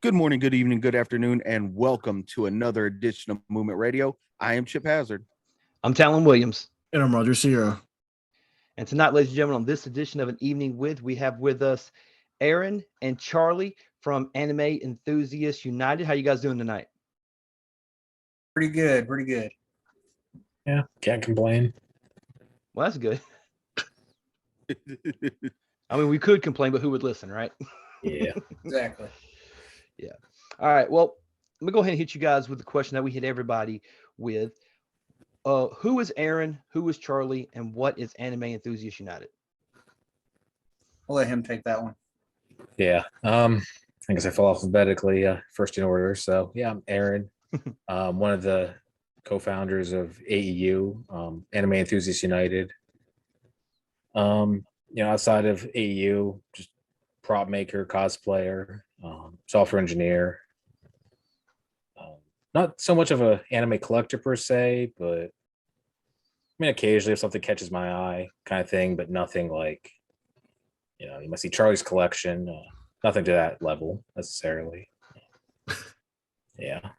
Good morning, good evening, good afternoon, and welcome to another edition of Movement Radio. I am Chip Hazard. I'm Talon Williams. And I'm Roger Sierra. And tonight, ladies and gentlemen, on this edition of An Evening With, we have with us Aaron and Charlie from Anime Enthusiast United. How you guys doing tonight? Pretty good. Yeah, can't complain. Well, that's good. I mean, we could complain, but who would listen, right? Yeah. Exactly. Yeah. All right. Well, let me go ahead and hit you guys with the question that we hit everybody with. Who is Aaron? Who is Charlie? And what is Anime Enthusiast United? I'll let him take that one. Yeah. I guess I fell alphabetically first in order. So yeah, I'm Aaron. One of the co-founders of AEU, Anime Enthusiast United. Outside of AEU, just prop maker, cosplayer, software engineer. Not so much of an anime collector per se, but I mean, occasionally if something catches my eye kind of thing, but nothing like, you must see Charlie's collection, nothing to that level necessarily. Yeah. All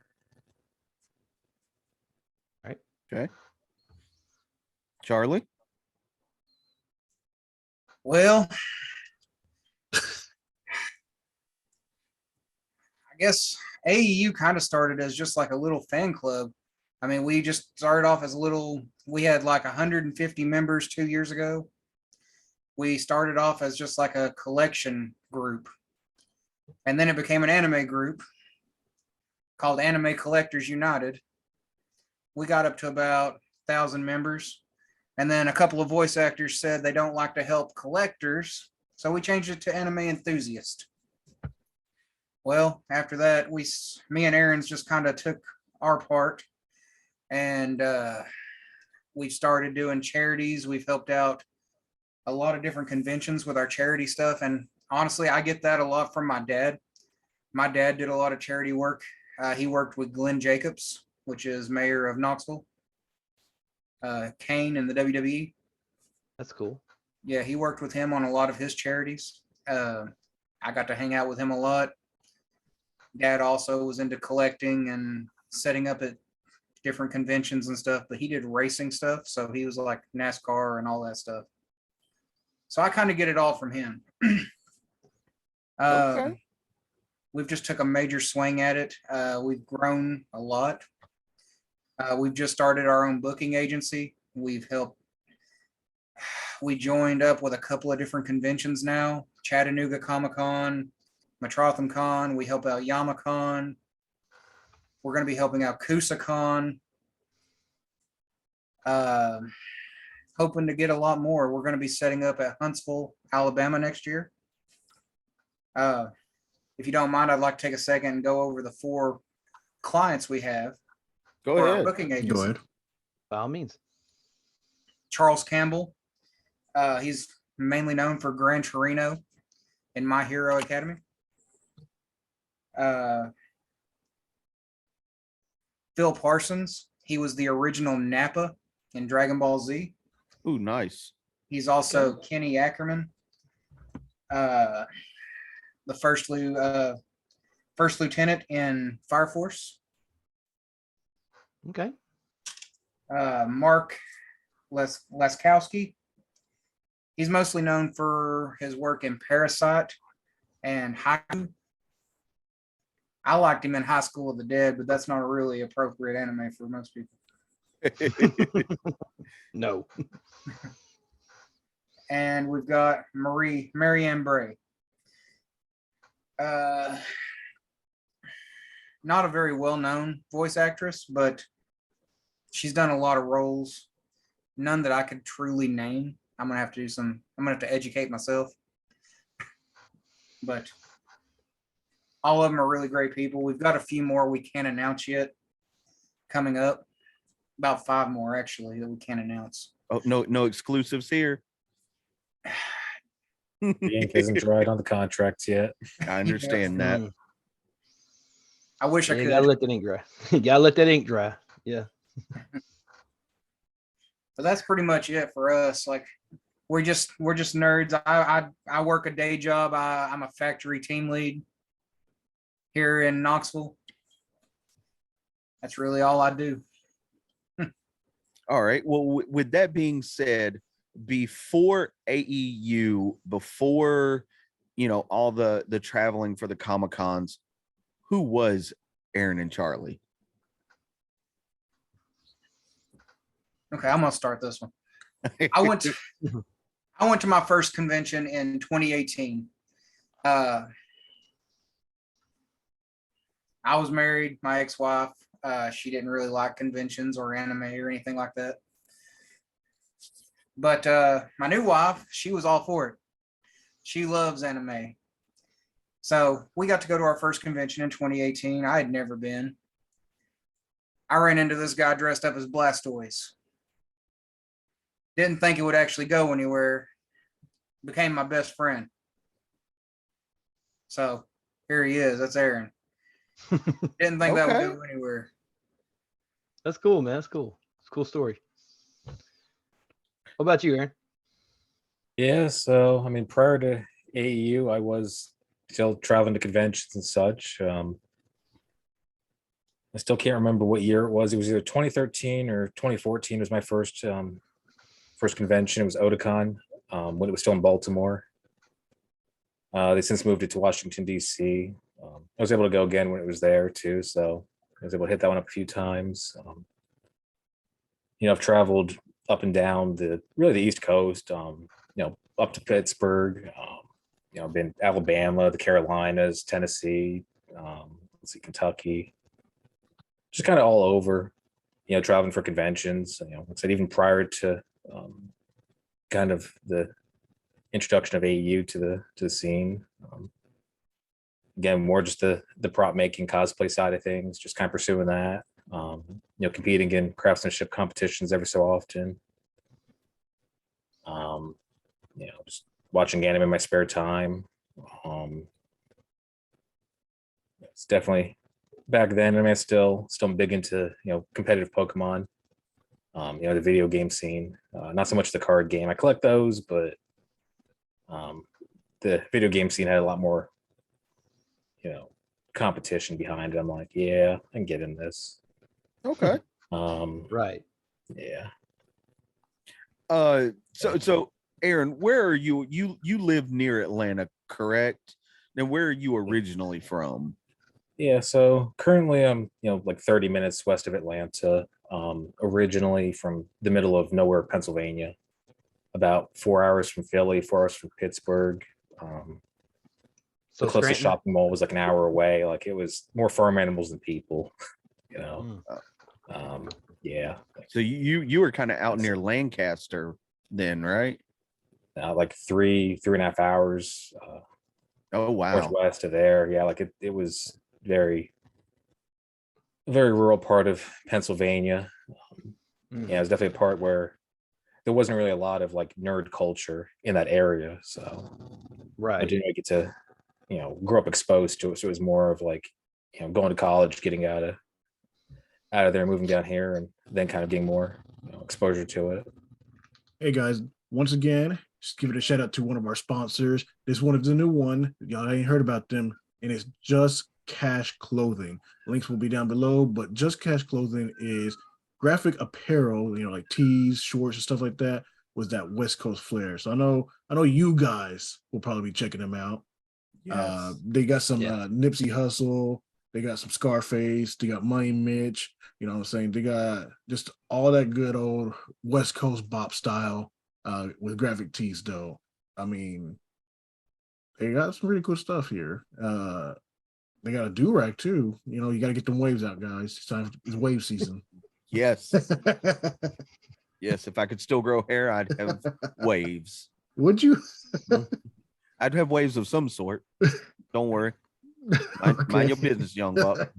right. Okay. Charlie? Well, I guess AEU kind of started as just like a little fan club. I mean, we just started off as we had like 150 members 2 years ago. We started off as just like a collection group. And then it became an anime group called Anime Collectors United. We got up to about 1,000 members. And then a couple of voice actors said they don't like to help collectors. So we changed it to Anime Enthusiast. Well, after that, me and Aaron's just kind of took our part, and we've started doing charities. We've helped out a lot of different conventions with our charity stuff. And honestly, I get that a lot from my dad. My dad did a lot of charity work. He worked with Glenn Jacobs, which is mayor of Knoxville, Kane in the WWE. That's cool. Yeah, he worked with him on a lot of his charities. I got to hang out with him a lot. Dad also was into collecting and setting up at different conventions and stuff, but he did racing stuff. So he was like NASCAR and all that stuff. So I kind of get it all from him. Okay. We've just took a major swing at it. We've grown a lot. We've just started our own booking agency. We joined up with a couple of different conventions now, Chattanooga Comic-Con, Metrotham Con. We help out YamaCon. We're going to be helping out KusaCon. Hoping to get a lot more. We're going to be setting up at Huntsville, Alabama next year. If you don't mind, I'd like to take a second and go over the 4 clients we have. Go for our ahead. booking agency. Go ahead. By all means. Charles Campbell. He's mainly known for Gran Torino in My Hero Academy. Phil Parsons. He was the original Nappa in Dragon Ball Z. Ooh, nice. He's also Kenny Ackerman, the first lieutenant in Fire Force. Okay. Mark Laskowski. He's mostly known for his work in Parasite and Haiku. I liked him in High School of the Dead, but that's not a really appropriate anime for most people. No. And we've got Marianne Bray. Not a very well-known voice actress, but she's done a lot of roles. None that I could truly name. I'm gonna have to educate myself. But all of them are really great people. We've got a few more we can't announce yet coming up. About 5 more actually that we can't announce. Oh, no exclusives here. The ink isn't dried on the contracts yet. I understand that. I wish I You could. gotta let that ink dry. You gotta let that ink dry. Yeah. But that's pretty much it for us. Like we're just nerds. I work a day job. I'm a factory team lead. here in Knoxville. That's really all I do. All right. Well, with that being said, before AEU, before all the traveling for the Comic Cons, who was Aaron and Charlie? Okay, I'm gonna start this one. I went to my first convention in 2018. I was married. My ex-wife, she didn't really like conventions or anime or anything like that. But my new wife, she was all for it. She loves anime. So we got to go to our first convention in 2018. I had never been. I ran into this guy dressed up as Blastoise. Didn't think it would actually go anywhere. Became my best friend. So here he is. That's Aaron. Didn't think that would Okay. go anywhere. That's cool, man. That's cool. It's a cool story. What about you, Aaron? Yeah, so I mean, prior to AEU, I was still traveling to conventions and such. I still can't remember what year it was. It was either 2013 or 2014 was my first convention. It was Otakon when it was still in Baltimore. They since moved it to Washington, D.C. I was able to go again when it was there too, so I was able to hit that one up a few times. I've traveled up and down the East Coast, up to Pittsburgh, been Alabama, the Carolinas, Tennessee, let's see, Kentucky, just kind of all over, traveling for conventions. Like I said, even prior to kind of the introduction of AEU to the scene. Again, more just the prop making cosplay side of things, just kind of pursuing that. Competing in craftsmanship competitions every so often. Just watching anime in my spare time. It's definitely back then. I mean, I'm still big into competitive Pokemon. The video game scene. Not so much the card game. I collect those, but the video game scene had a lot more, competition behind it. I'm like, yeah, I can get in this. Okay. Right. Yeah. So Aaron, where are you? You live near Atlanta, correct? Now, where are you originally from? Yeah. So currently I'm, like 30 minutes west of Atlanta. Originally from the middle of nowhere, Pennsylvania, about 4 hours from Philly, 4 hours from Pittsburgh. So The closest Scranton? shopping mall was like an hour away. Like it was more farm animals than people, you know. Yeah. So you were kind of out near Lancaster then, right? Like 3.5 hours Oh wow. northwest of there. Yeah, like it was very rural part of Pennsylvania. Yeah, it was definitely a part where there wasn't really a lot of like nerd culture in that area. So I Right. didn't really get to, grow up exposed to it. So it was more of like, going to college, getting out of there, moving down here, and then kind of getting more exposure to it. Hey guys, once again, just give it a shout out to one of our sponsors. This one is the new one. Y'all ain't heard about them, and it's Just Cash Clothing. Links will be down below, but Just Cash Clothing is graphic apparel, like tees, shorts, and stuff like that, with that West Coast flair. So I know you guys will probably be checking them out. Yes. They got some Yeah. Nipsey Hussle, they got some Scarface, they got Money Mitch, you know what I'm saying? They got just all that good old West Coast bop style with graphic tees though. I mean, they got some really cool stuff here. They got a do-rag too. You gotta get them waves out, guys. It's wave season. Yes. Yes. If I could still grow hair, I'd have waves. Would you? I'd have waves of some sort. Don't worry. Mind your business, young buck.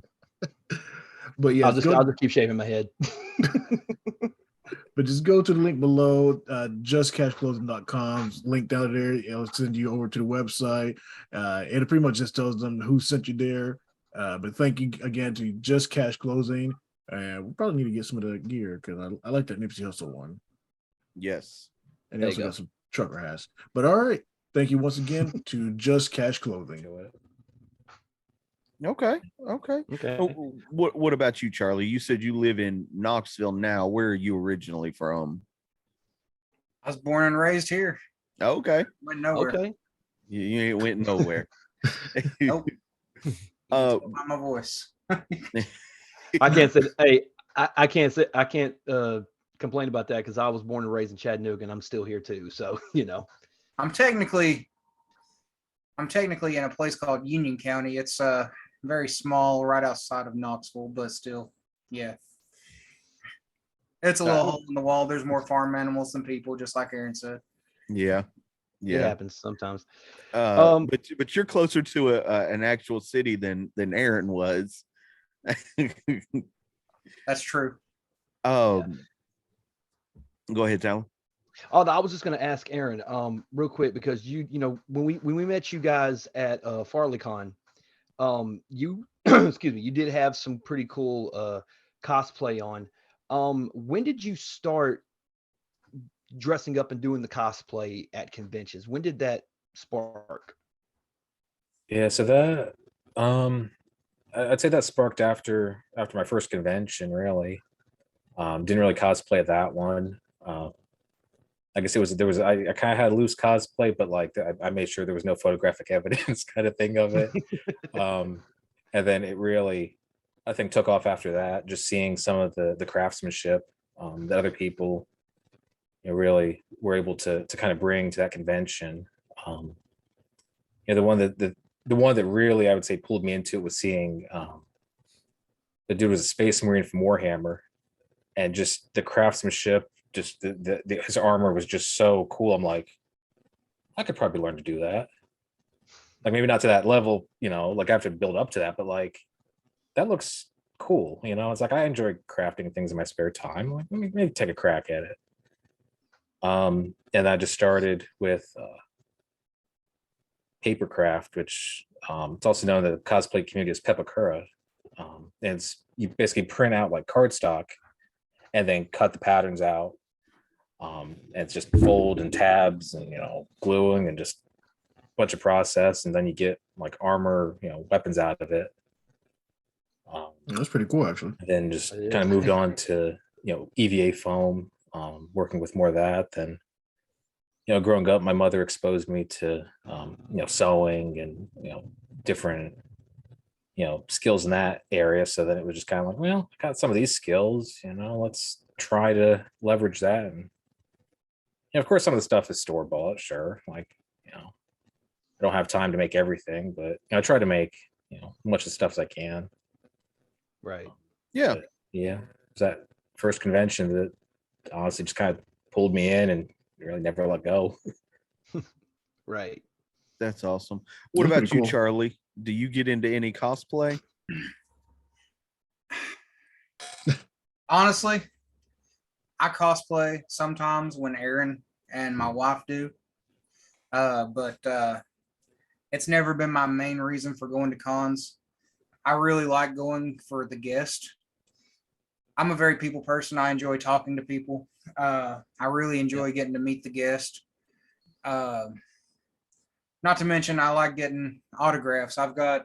But yeah, I'll just keep shaving my head. But just go to the link below, justcashclothing.com. Link down there. It'll send you over to the website. It pretty much just tells them who sent you there. But thank you again to Just Cash Clothing. We probably need to get some of the gear because I like that Nipsey Hussle one. Yes. And There he you also go. got some trucker hats. But all right. Thank you once again to Just Cash Clothing. Okay. Okay. Okay. Oh, what about you, Charlie? You said you live in Knoxville now. Where are you originally from? I was born and raised here. Okay. Went nowhere. Okay. You ain't went nowhere. Nope. You can Uh, tell by my voice. I can't say. Hey, I can't say. I can't complain about that because I was born and raised in Chattanooga, and I'm still here too. So I'm technically in a place called Union County. It's very small, right outside of Knoxville, but still, yeah. It's a little hole in the wall. There's more farm animals than people, just like Aaron said. yeah. it Yeah. happens sometimes. But you're closer to an actual city than Aaron was. That's true. Go ahead, Tyler. Oh, I was just going to ask Aaron, real quick, because when we met you guys at FarleyCon, you excuse me, you did have some pretty cool cosplay on. When did you start dressing up and doing the cosplay at conventions? When did that spark? Yeah, so that I'd say that sparked after my first convention, really. Didn't really cosplay at that one. I guess I kind of had loose cosplay, but like I made sure there was no photographic evidence kind of thing of it. And then it really, I think, took off after that, just seeing some of the craftsmanship that other people really were able to kind of bring to that convention. The one that really I would say pulled me into it was seeing the dude was a space marine from Warhammer, and just the craftsmanship, just his armor was just so cool. I'm like, I could probably learn to do that. Like maybe not to that level, like I have to build up to that, but like that looks cool. It's like I enjoy crafting things in my spare time. Like, let me maybe take a crack at it. And I just started with papercraft, which it's also known in the cosplay community as pepakura. And you basically print out like cardstock and then cut the patterns out. And it's just fold and tabs and gluing and just a bunch of process, and then you get like armor, weapons out of it. That's pretty cool, actually. And then just kind of moved on to EVA foam, working with more of that. Then growing up, my mother exposed me to sewing and different skills in that area. So then it was just kind of like, well, I got some of these skills, let's try to leverage that. And of course, some of the stuff is store bought, sure. Like, I don't have time to make everything, but I try to make much of the stuff as I can. Right. Yeah. But, yeah. It was that first convention that honestly just kind of pulled me in and really never let go. Right. That's awesome. What That's about pretty you, cool. Charlie? Do you get into any cosplay? Honestly, I cosplay sometimes when Aaron and my wife do. But it's never been my main reason for going to cons. I really like going for the guest. I'm a very people person. I enjoy talking to people. I really enjoy getting to meet the guest. Not to mention, I like getting autographs. I've got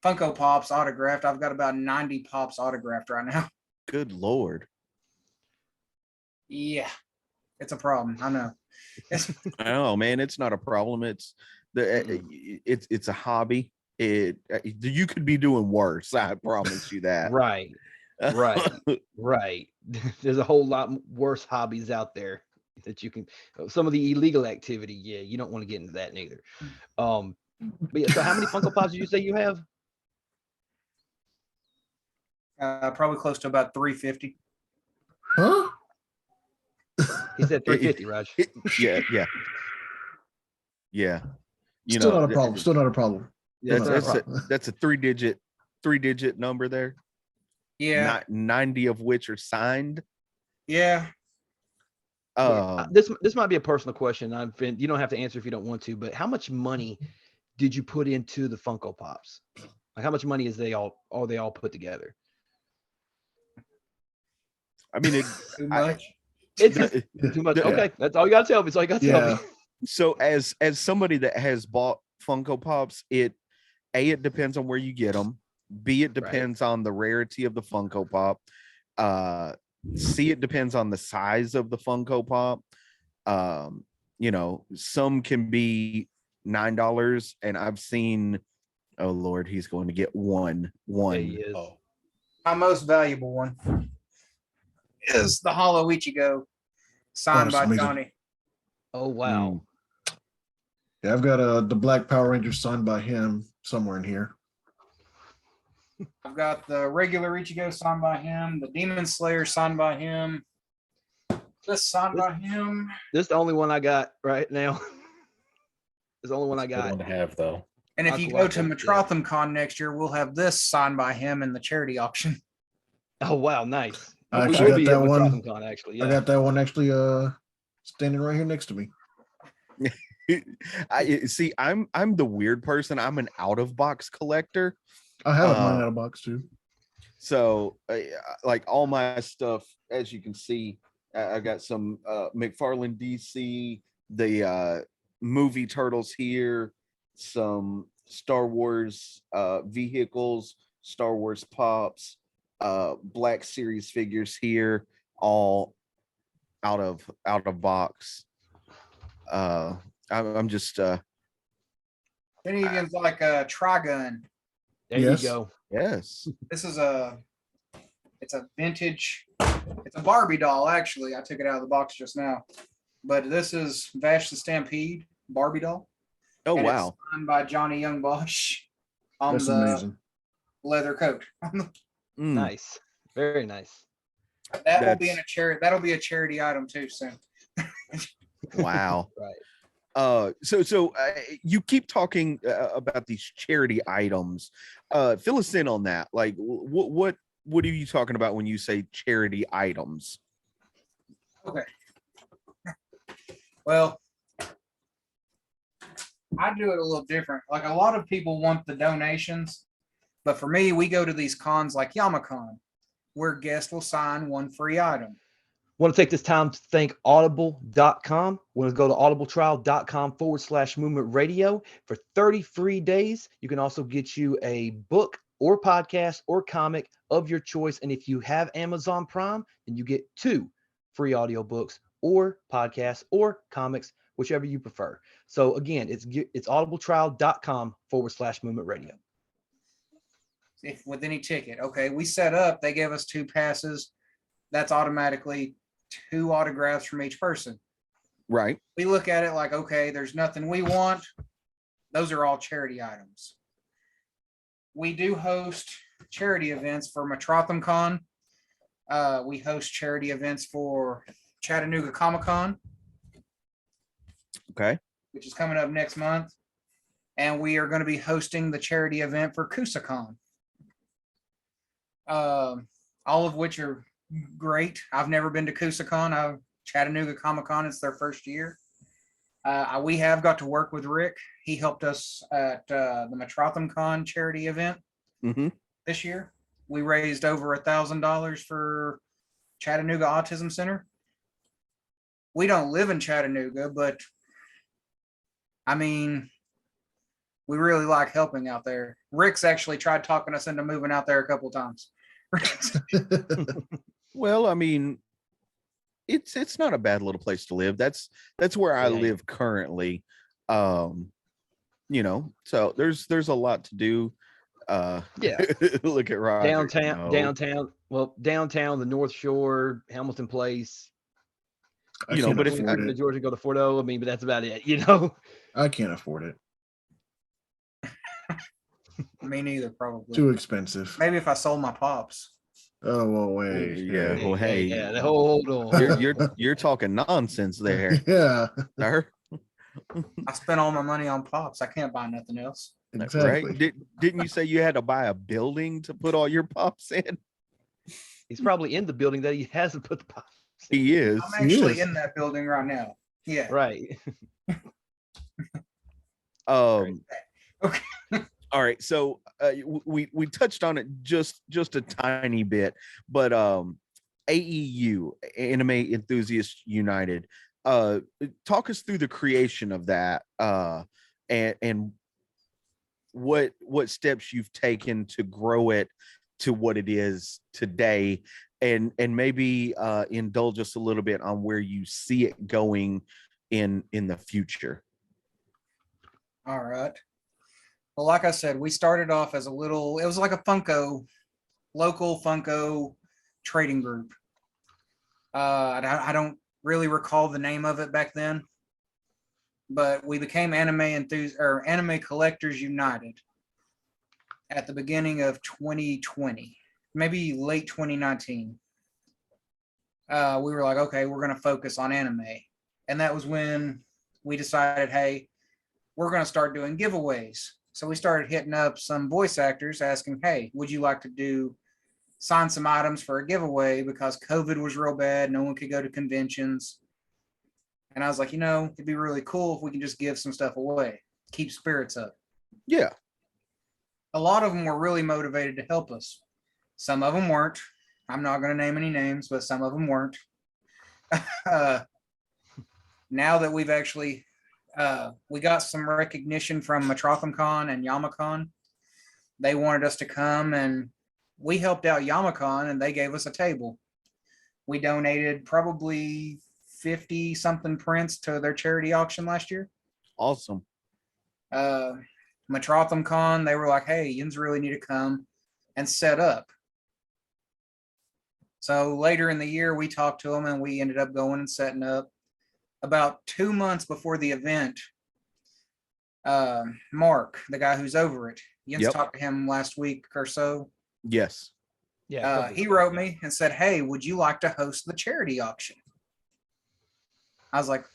Funko Pops autographed. I've got about 90 Pops autographed right now. Good Lord. Yeah, it's a problem. I know. I know, man. It's not a problem. It's a hobby. You could be doing worse. I promise you that. Right. Right. There's a whole lot worse hobbies out there that you can. Some of the illegal activity, yeah, you don't want to get into that neither. But yeah, so how many Funko Pops did you say you have? Probably close to about 350. Huh? He said 350, Raj. Yeah. Still not a problem. Still not a problem. Yeah, That's a three-digit number there. Yeah. 90 of which are signed. Yeah. This might be a personal question. You don't have to answer if you don't want to, but how much money did you put into the Funko Pops? Like how much money are they all put together? I mean, Too much. It's too much. Okay, that's all you gotta tell me. So as somebody that has bought Funko Pops, A, it depends on where you get them. B, it depends on the rarity of the Funko Pop. C, it depends on the size of the Funko Pop. Some can be $9, and I've seen, oh Lord, he's going to get one. Yeah, he is. Oh, My most valuable one is the Hollow Ichigo signed that's by amazing. Johnny. Oh wow. Yeah, I've got the Black Power Ranger signed by him somewhere in here. I've got the regular Ichigo signed by him, the Demon Slayer signed by him, this signed by him. This is the only one I got right now. It's the only one I good one got. to have though. And if you go to Aqua, yeah. Metrotham Con next year, we'll have this signed by him in the charity auction. Oh wow, nice. I We actually will got be that at one. Metrotham Con, actually. I Yeah. got that one actually standing right here next to me. I see. I'm the weird person. I'm an out of box collector. I have mine out of box too. So, like all my stuff, as you can see, I got some McFarlane DC, the movie Turtles here, some Star Wars vehicles, Star Wars pops, Black Series figures here, all out of box. I'm just Then even like a Trigun. There Yes. you go. yes. This is it's a vintage, it's a Barbie doll, actually. I took it out of the box just now. But this is Vash the Stampede Barbie doll. Oh and wow. It's signed by Johnny Young Bosch on That's the amazing. leather coat. Mm, Nice. Very nice. That will be in a charity. That'll be a charity item too soon. wow. Right. So you keep talking about these charity items. Fill us in on that. Like, what are you talking about when you say charity items? Okay. Well, I do it a little different. Like a lot of people want the donations, but for me, we go to these cons like YamaCon, where guests will sign one free item. Want to take this time to thank audible.com. Want to go to audibletrial.com/movement radio for 30 free days. You can also get you a book or podcast or comic of your choice. And if you have Amazon Prime, then you get 2 free audiobooks or podcasts or comics, whichever you prefer. So again, it's audibletrial.com/movement radio. If with any ticket, okay, we set up, they gave us 2 passes. That's automatically 2 autographs from each person. Right. We look at it like, okay, there's nothing we want. Those are all charity items. We do host charity events for Metrotham Con. We host charity events for Chattanooga Comic-Con. Okay. Which is coming up next month. And we are going to be hosting the charity event for CUSACon. All of which are great. I've never been to CUSACon. Chattanooga Comic-Con, it's their first year. We have got to work with Rick. He helped us at the Metrotham Con charity event this year. We raised over $1,000 for Chattanooga Autism Center. We don't live in Chattanooga, but I mean, we really like helping out there. Rick's actually tried talking us into moving out there a couple times. Well, I mean, it's not a bad little place to live. That's where I live currently. So there's a lot to do. Yeah. Look at Roger. Downtown. Well, downtown, the North Shore, Hamilton Place. But if to Georgia, go to Fordo. I mean, but that's about it. I can't afford it. Me neither, probably. Too expensive. Maybe if I sold my pops. Oh well, wait. Yeah. Well, hey. Yeah. Hold on. You're talking nonsense there. Yeah. Sir. I spent all my money on pops. I can't buy nothing else. Exactly. Right? Didn't you say you had to buy a building to put all your pops in? He's probably in the building that he hasn't put the pops. He is. I'm actually in that building right now. Yeah. Right. Okay. All right. So we touched on it just a tiny bit, but AEU, Anime Enthusiast United, talk us through the creation of that and what steps you've taken to grow it to what it is today, and maybe indulge us a little bit on where you see it going in the future. All right. Well, like I said, we started off as it was like a local Funko trading group. I don't really recall the name of it back then, but we became Anime Collectors United at the beginning of 2020, maybe late 2019. We were like, okay, we're going to focus on anime. And that was when we decided, hey, we're going to start doing giveaways. So we started hitting up some voice actors asking, hey, would you like to sign some items for a giveaway, because COVID was real bad. No one could go to conventions. And I was like, it'd be really cool if we can just give some stuff away, keep spirits up. Yeah. A lot of them were really motivated to help us. Some of them weren't. I'm not going to name any names, but some of them weren't. Now that we've actually, we got some recognition from MetrothemCon and Yamacon. They wanted us to come, and we helped out Yamacon, and they gave us a table. We donated probably 50 something prints to their charity auction last year. Awesome. MetrothemCon, they were like, hey, yins really need to come and set up. So later in the year, we talked to them, and we ended up going and setting up. About 2 months before the event, Mark, the guy who's over it, Jens talked to him last week or so. Yes. Yeah. He wrote me and said, hey, would you like to host the charity auction? I was like,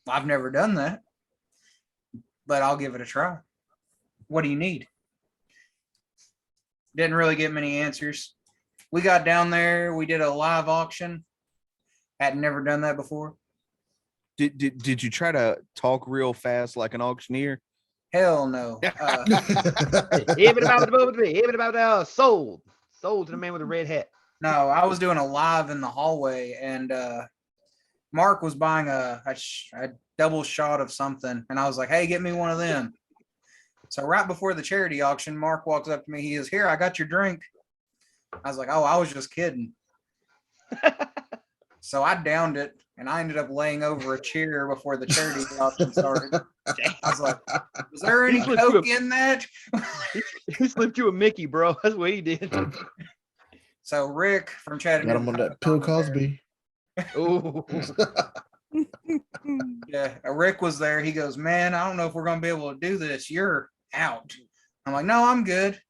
I've never done that, but I'll give it a try. What do you need? Didn't really get many answers. We got down there. We did a live auction. Had never done that before. Did you try to talk real fast like an auctioneer? Hell no. Sold to the man with the red hat. No, I was doing a live in the hallway, and Mark was buying a double shot of something, and I was like, hey, get me one of them. So right before the charity auction, Mark walks up to me. He is, here, I got your drink. I was like, oh, I was just kidding. So I downed it, and I ended up laying over a chair before the charity auction started. I was like, was there any coke in that? He slipped you a Mickey, bro. That's what he did. So Rick from Chattanooga. Got him on that Bill Cosby. Oh. Yeah, Rick was there. He goes, man, I don't know if we're going to be able to do this. You're out. I'm like, no, I'm good.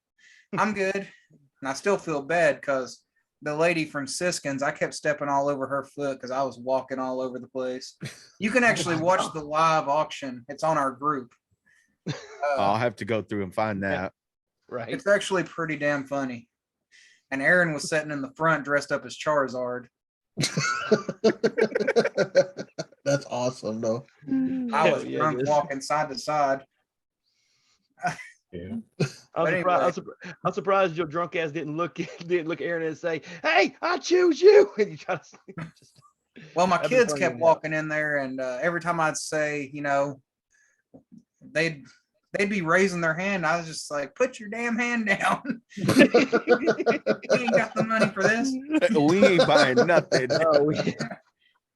I'm good. And I still feel bad because the lady from Siskins, I kept stepping all over her foot because I was walking all over the place. You can actually watch the live auction. It's on our group. I'll have to go through and find that. Right. It's actually pretty damn funny. And Aaron was sitting in the front dressed up as Charizard. That's awesome, though. I was drunk walking side to side. Yeah. I'm surprised your drunk ass didn't look Aaron and say, "Hey, I choose you." And you try to well, my kids kept walking in there, and every time I'd say, they'd be raising their hand. I was just like, "Put your damn hand down. You ain't got the money for this. We ain't buying nothing."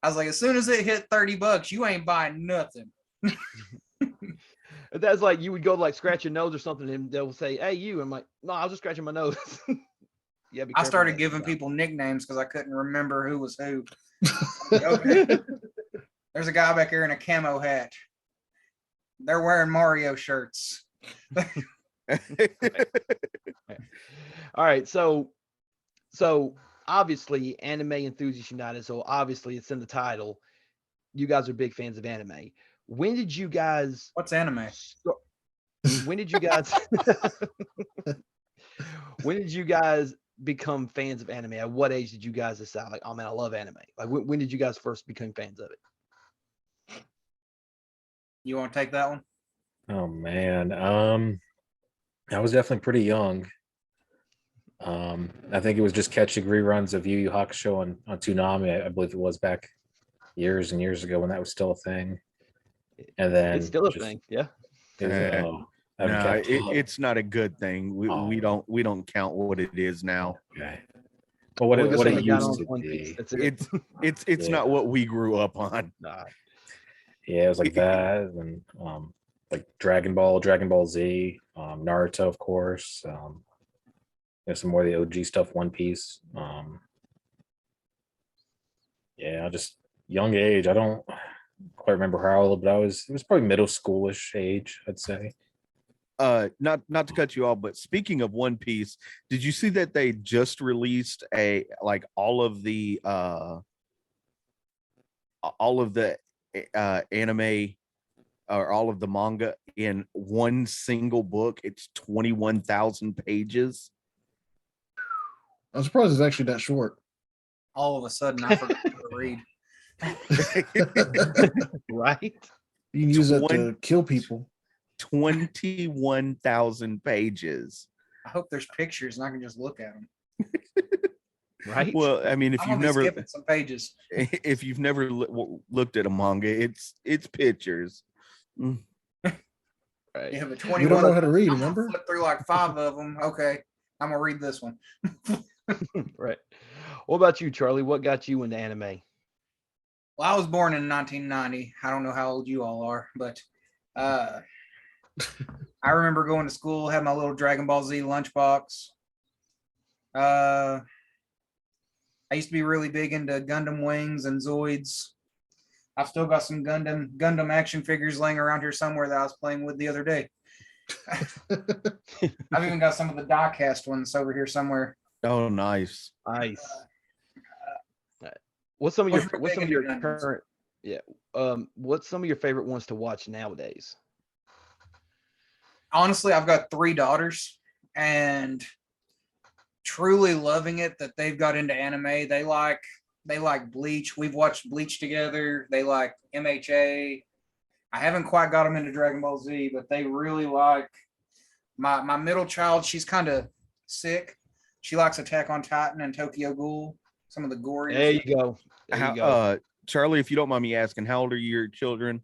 I was like, as soon as it hit $30, you ain't buying nothing. That's like you would go to like scratch your nose or something, and they'll say, "Hey, you." I'm like, "No, I was just scratching my nose." Yeah, I started giving people nicknames because I couldn't remember who was who. Okay. There's a guy back here in a camo hat. They're wearing Mario shirts. All right, so obviously Anime Enthusiast United, so obviously it's in the title. You guys are big fans of anime. When did you guys What's anime? When did you guys when did you guys become fans of anime? At what age did you guys decide, like, oh man, I love anime? Like when did you guys first become fans of it? You want to take that one? Oh man. I was definitely pretty young. I think it was just catching reruns of Yu Yu Hakusho on Toonami. I believe it was back years and years ago when that was still a thing. And then It's still a thing, yeah. I haven't No, kept up. it's not a good thing. We Oh. we don't count what it is now. Okay. But what We it, just what only it got used on to One Piece. be. That's it. It's Yeah. not what we grew up on. Nah. Yeah, it was like that, and like Dragon Ball, Dragon Ball Z, Naruto, of course. There's some more of the OG stuff, One Piece. Yeah, just young age. I don't quite remember how old, but it was probably middle schoolish age, I'd say. Not to cut you off, but speaking of One Piece, did you see that they just released all of the anime or all of the manga in one single book? It's 21,000 pages. I'm surprised it's actually that short. All of a sudden, I forgot to read. Right? You can use that One- to kill people. 21,000 pages. I hope there's pictures and I can just look at them. Right? Well, I mean, if I'm you've gonna be never skipping some pages. if you've never looked at a manga, it's pictures. Right. Yeah, but We 21. don't know how to read, I'm gonna remember? flip through like 5 of them. Okay, I'm gonna read this one. Right. What about you, Charlie? What got you into anime? Well, I was born in 1990. I don't know how old you all are, but I remember going to school, had my little Dragon Ball Z lunchbox. I used to be really big into Gundam Wings and Zoids. I've still got some Gundam action figures laying around here somewhere that I was playing with the other day. I've even got some of the die-cast ones over here somewhere. Oh, nice. Nice. What's some of your What's your what's some of big your into Gundams? current what's some of your favorite ones to watch nowadays? Honestly, I've got 3 daughters and truly loving it that they've got into anime. They like Bleach. We've watched Bleach together. They like MHA. I haven't quite got them into Dragon Ball Z, but they really like my middle child. She's kind of sick. She likes Attack on Titan and Tokyo Ghoul. Some of the gory. There you go. There you go. Charlie, if you don't mind me asking, how old are your children?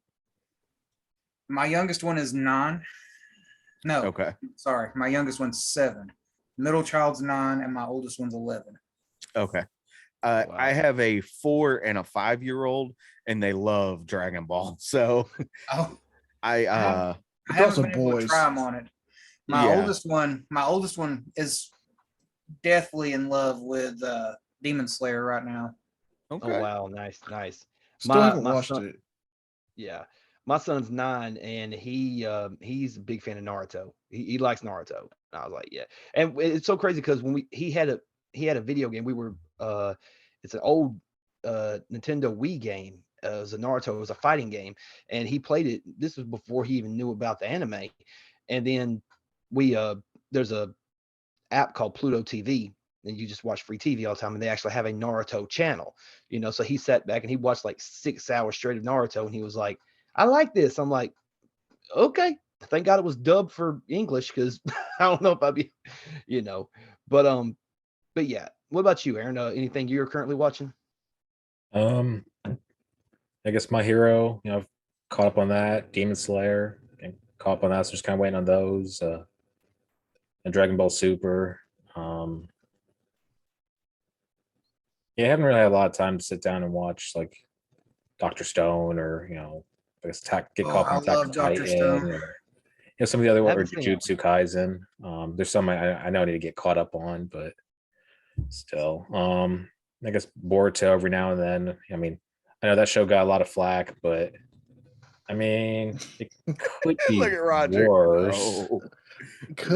My youngest one is 9. No, Okay. sorry. My youngest one's 7. Middle child's 9, and my oldest one's 11. Okay. Wow. I have a 4 and a 5-year-old, and they love Dragon Ball. So Oh, I I It's haven't also been able to boys. try them on it. My Yeah. oldest one is deathly in love with Demon Slayer right now. okay. Oh wow, nice. Still haven't watched son, it. yeah. My son's 9 and he's a big fan of Naruto. He likes Naruto. And I was like, yeah. And it's so crazy because when he had a video game, we were it's an old Nintendo Wii game. It was a Naruto, it was a fighting game, and he played it. This was before he even knew about the anime. And then we there's a app called Pluto TV, and you just watch free TV all the time, and they actually have a Naruto channel, so he sat back and he watched like 6 hours straight of Naruto, and he was like, I like this. I'm like, okay, thank God it was dubbed for English, because I don't know if I'd be, but yeah. What about you, Aaron? Anything you're currently watching? I guess My Hero, I've caught up on that. Demon Slayer, and caught up on that. So just kind of waiting on those. And Dragon Ball Super. Yeah, I haven't really had a lot of time to sit down and watch like Dr. Stone or I guess get caught I on Attack love on Dr. Titan Stone. or some of the other ones, or Haven't seen that Jujutsu Kaisen. There's some I know I need to get caught up on, but still. I guess Boruto every now and then. I mean, I know that show got a lot of flack, but I mean, it could be Look at Roger. worse. Oh.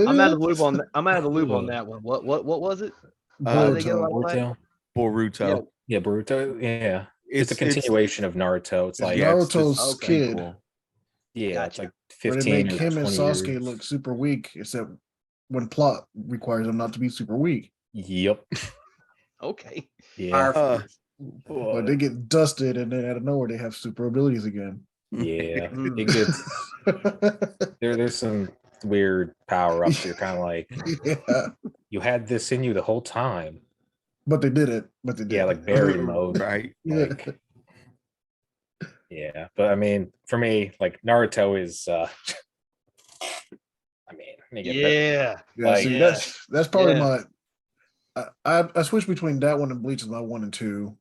I'm out of Could the loop on I'm out of the loop on that one. What was it? Why did they get a lot of flack? Boruto. Boruto. Yeah, Boruto. Yeah, it's a It's continuation of Naruto. It's like yeah, it's the Naruto's kid, sequel. yeah, it's Gotcha. like where they 15 make or him and 20 Sasuke years. look super weak, except when plot requires them not to be super weak. Yep. Okay. Yeah. Uh, But they get dusted, and then out of nowhere they have super abilities again. Yeah. Mm. It gets there's some weird power ups. You're kind of like, Yeah, you had this in you the whole time. but they did it. But they did. Yeah, like Barry mode. right. Like, yeah. But I mean, for me, like Naruto is I mean, they get better. Yeah. Yeah, Like, see, yeah. that's probably Yeah. I switched between that one and Bleach as my 1 and 2.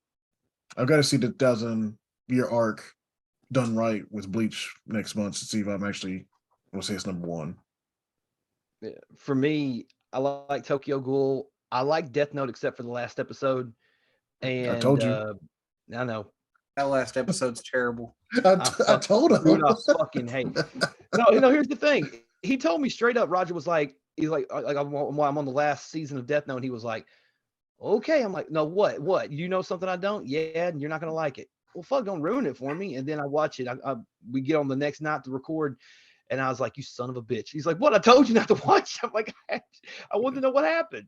I've got to see the 1,000-year arc done right with Bleach next month to see if I'm actually gonna say it's number 1. For me, I like Tokyo Ghoul. I like Death Note except for the last episode. And told you. I know. That last episode's terrible. I told him. Dude, I fucking hate. No, here's the thing. He told me straight up. Roger was like, he's like I'm on the last season of Death Note. And he was like, okay. I'm like, no, what? You know something I don't? Yeah, and you're not gonna like it. Well, fuck, don't ruin it for me. And then I watch it. We get on the next night to record, and I was like, you son of a bitch. He's like, what? I told you not to watch. I'm like, I wanted to know what happened.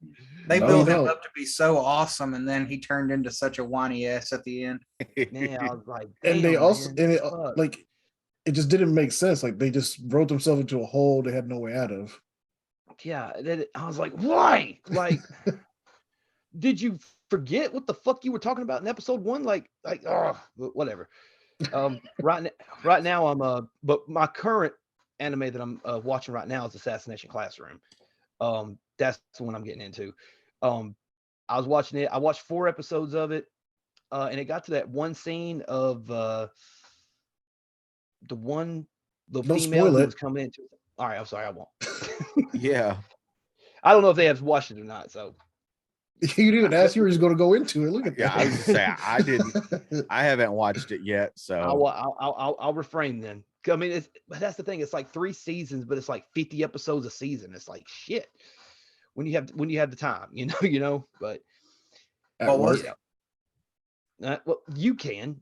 They No, built him no. up to be so awesome, and then he turned into such a whiny ass at the end. Man, I was like, And they damn, also man, and it fuck. like it just didn't make sense. Like they just wrote themselves into a hole they had no way out of. Yeah, I was like, why? Like, did you forget what the fuck you were talking about in episode 1? Like, oh, whatever. Right now I'm but my current anime that I'm watching right now is Assassination Classroom. That's the one I'm getting into. I was watching it. I watched 4 episodes of it, and it got to that one scene of the Don't female spoil who it. was coming into. All right, I'm sorry, I won't. Yeah. I don't know if they have watched it or not. So You didn't ask. You were just going to go into it. Look at Yeah, that. I was gonna say I didn't. I haven't watched it yet, so I'll refrain then. I mean, but that's the thing. It's like 3 seasons, but it's like 50 episodes a season. It's like shit. When you have the time, you know. But At What was work. well, you can.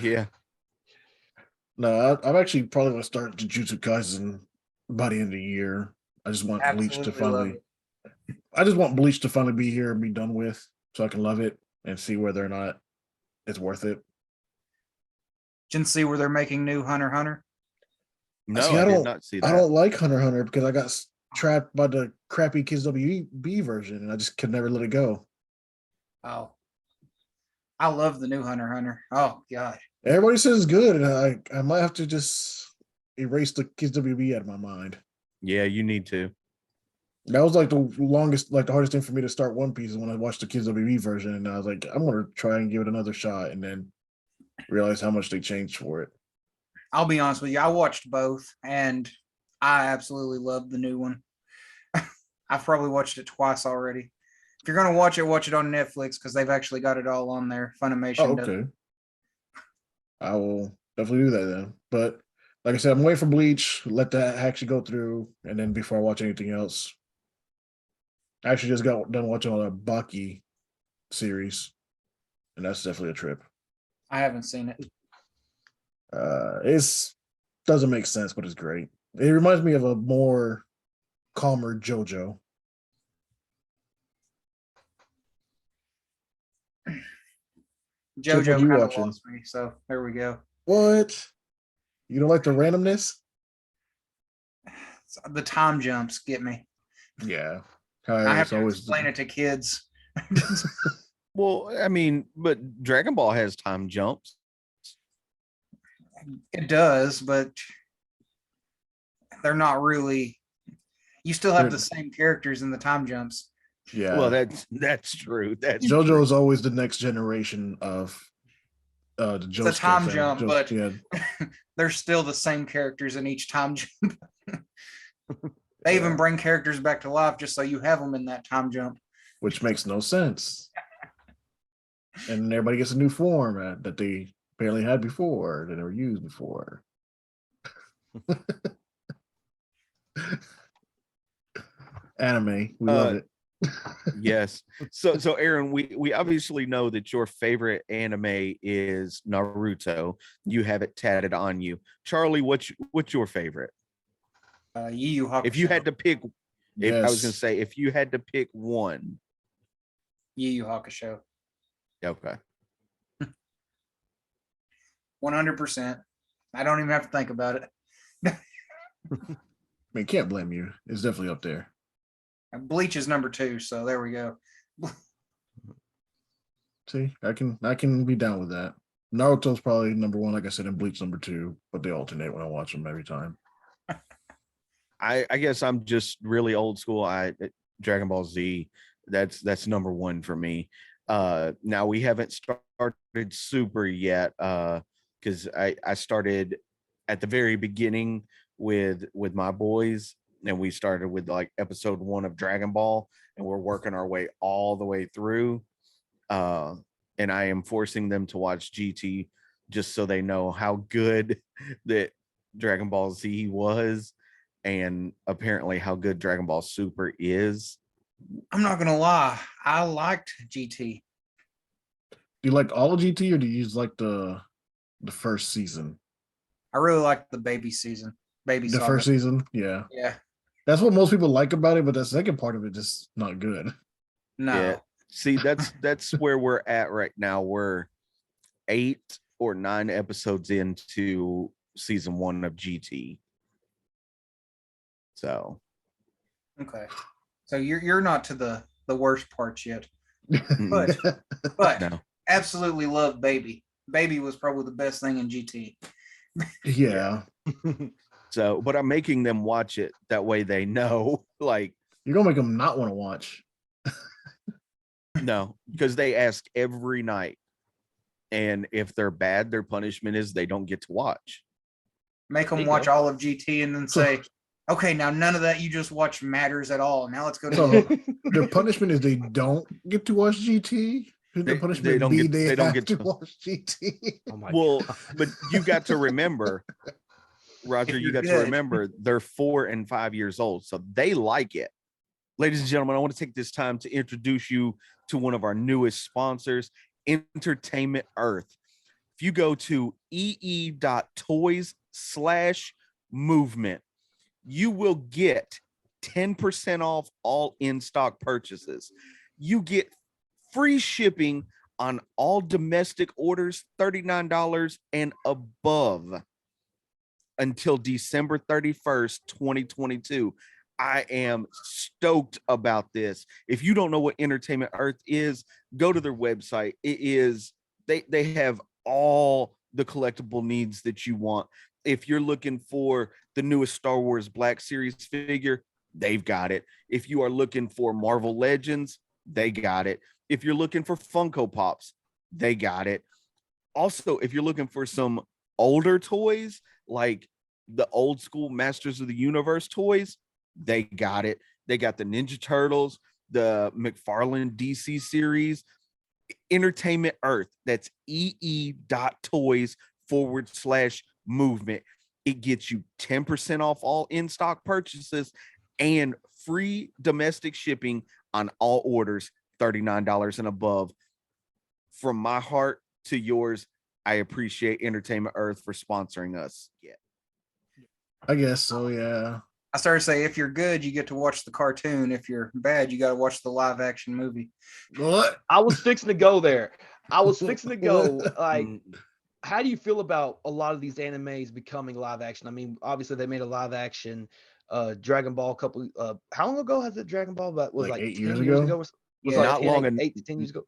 yeah. No, I'm actually probably going to start Jujutsu Kaisen by the end of the year. I just want Bleach to Absolutely love finally. I just want Bleach to finally be here and be done with, so I can love it and see whether or not it's worth it. Didn't see where they're making new Hunter x Hunter. No, See, I did not see that. I don't like Hunter x Hunter because I got trapped by the crappy Kids WB version, and I just could never let it go. Oh, I love the new Hunter x Hunter. Oh god, Everybody says it's good, and I might have to just erase the Kids WB out of my mind. Yeah, you need to. That was like the longest, like the hardest thing for me to start One Piece is when I watched the Kids WB version, and I was like, I'm gonna try and give it another shot, and then realize how much they changed for it. I'll be honest with you. I watched both, and I absolutely loved the new one. I've probably watched it twice already. If you're gonna watch it on Netflix because they've actually got it all on there. Funimation. Oh, okay. I will definitely do that then. But like I said, I'm waiting for Bleach. Let that actually go through, and then before I watch anything else, I actually just got done watching all the Baki series, and that's definitely a trip. I haven't seen it. It's doesn't make sense, but it's great. It reminds me of a more calmer JoJo. Chip, what JoJo you kind of watching? lost me, so there we go. What? You don't like the randomness? The time jumps get me. Yeah. I have It's to always explain it to kids. Well, I mean, but Dragon Ball has time jumps. It does, but they're not really. You still have the same characters in the time jumps. yeah. Well, that's true. That's JoJo true. is always the next generation of the It's a Josuke time family. jump, but yeah. there's still the same characters in each time jump. They even bring characters back to life just so you have them in that time jump. Which makes no sense. And everybody gets a new form that they apparently had before, that never used before. Anime, we love it. Yes. So Aaron, we obviously know that your favorite anime is Naruto. You have it tatted on you. Charlie, what's your favorite? Yu Yu Hakusho. If you had to pick, I was going to Yes. say, if you had to pick one. Yu Yu Hakusho. Okay. 100%. I don't even have to think about it. I mean, can't blame you. It's definitely up there. Bleach is number 2, so there we go. See, I can be down with that. Naruto's probably number 1, like I said, and Bleach number 2, but they alternate when I watch them every time. I guess I'm just really old school. Dragon Ball Z, that's number one for me. Now we haven't started Super yet, because I started at the very beginning with my boys, and we started with like episode 1 of Dragon Ball, and we're working our way all the way through. And I am forcing them to watch GT just so they know how good that Dragon Ball Z was, and apparently how good Dragon Ball Super is. I'm not gonna lie, I liked GT. Do you like all of GT or do you just like the first season? I really liked the baby season. Baby The saga. first season, yeah. Yeah. That's what most people like about it, but the second part of it just not good. No. Yeah. See, that's where we're at right now. We're 8 or 9 episodes into season 1 of GT. So Okay. So you're not to the worst parts yet. mm, But no. absolutely love Baby. Baby was probably the best thing in GT. Yeah. So, but I'm making them watch it that way they know. Like, You're gonna make them not want to watch. no, because they ask every night. And if they're bad, their punishment is they don't get to watch. Make There them you watch go. all of GT and then say, okay, now none of that you just watched matters at all. Now let's go to So their punishment is they don't get to watch GT. Should the They punishment don't be get- they they don't have get to to- watch GT? Oh my Well, God. but you got to remember, Roger, If you you're got to good. remember they're 4 and 5 years old, so they like it. Ladies and gentlemen, I want to take this time to introduce you to one of our newest sponsors, Entertainment Earth. If you go to ee.toys/movement, you will get 10% off all in-stock purchases. You get free shipping on all domestic orders, $39 and above, until December 31st, 2022. I am stoked about this. If you don't know what Entertainment Earth is, go to their website. It is, they have all the collectible needs that you want. If you're looking for the newest Star Wars Black Series figure, they've got it. If you are looking for Marvel Legends, they got it. If you're looking for Funko Pops, they got it. Also, if you're looking for some older toys, like the old school Masters of the Universe toys, they got it. They got the Ninja Turtles, the McFarlane DC series. Entertainment Earth, that's ee.toys/movement. It gets you 10% off all in-stock purchases and free domestic shipping on all orders $39 and above. From my heart to yours, I appreciate Entertainment Earth for sponsoring us. Yeah. I guess so, yeah. I started to say, if you're good, you get to watch the cartoon. If you're bad, you got to watch the live action movie. What? I was fixing to go there. I was fixing to go. Like, Mm, how do you feel about a lot of these animes becoming live action? I mean, obviously they made a live action Dragon Ball couple. How long ago has it Dragon Ball? That was Like like 8 10 years years ago? ago. Was Yeah. like Not 10, long 8 to 10 years ago.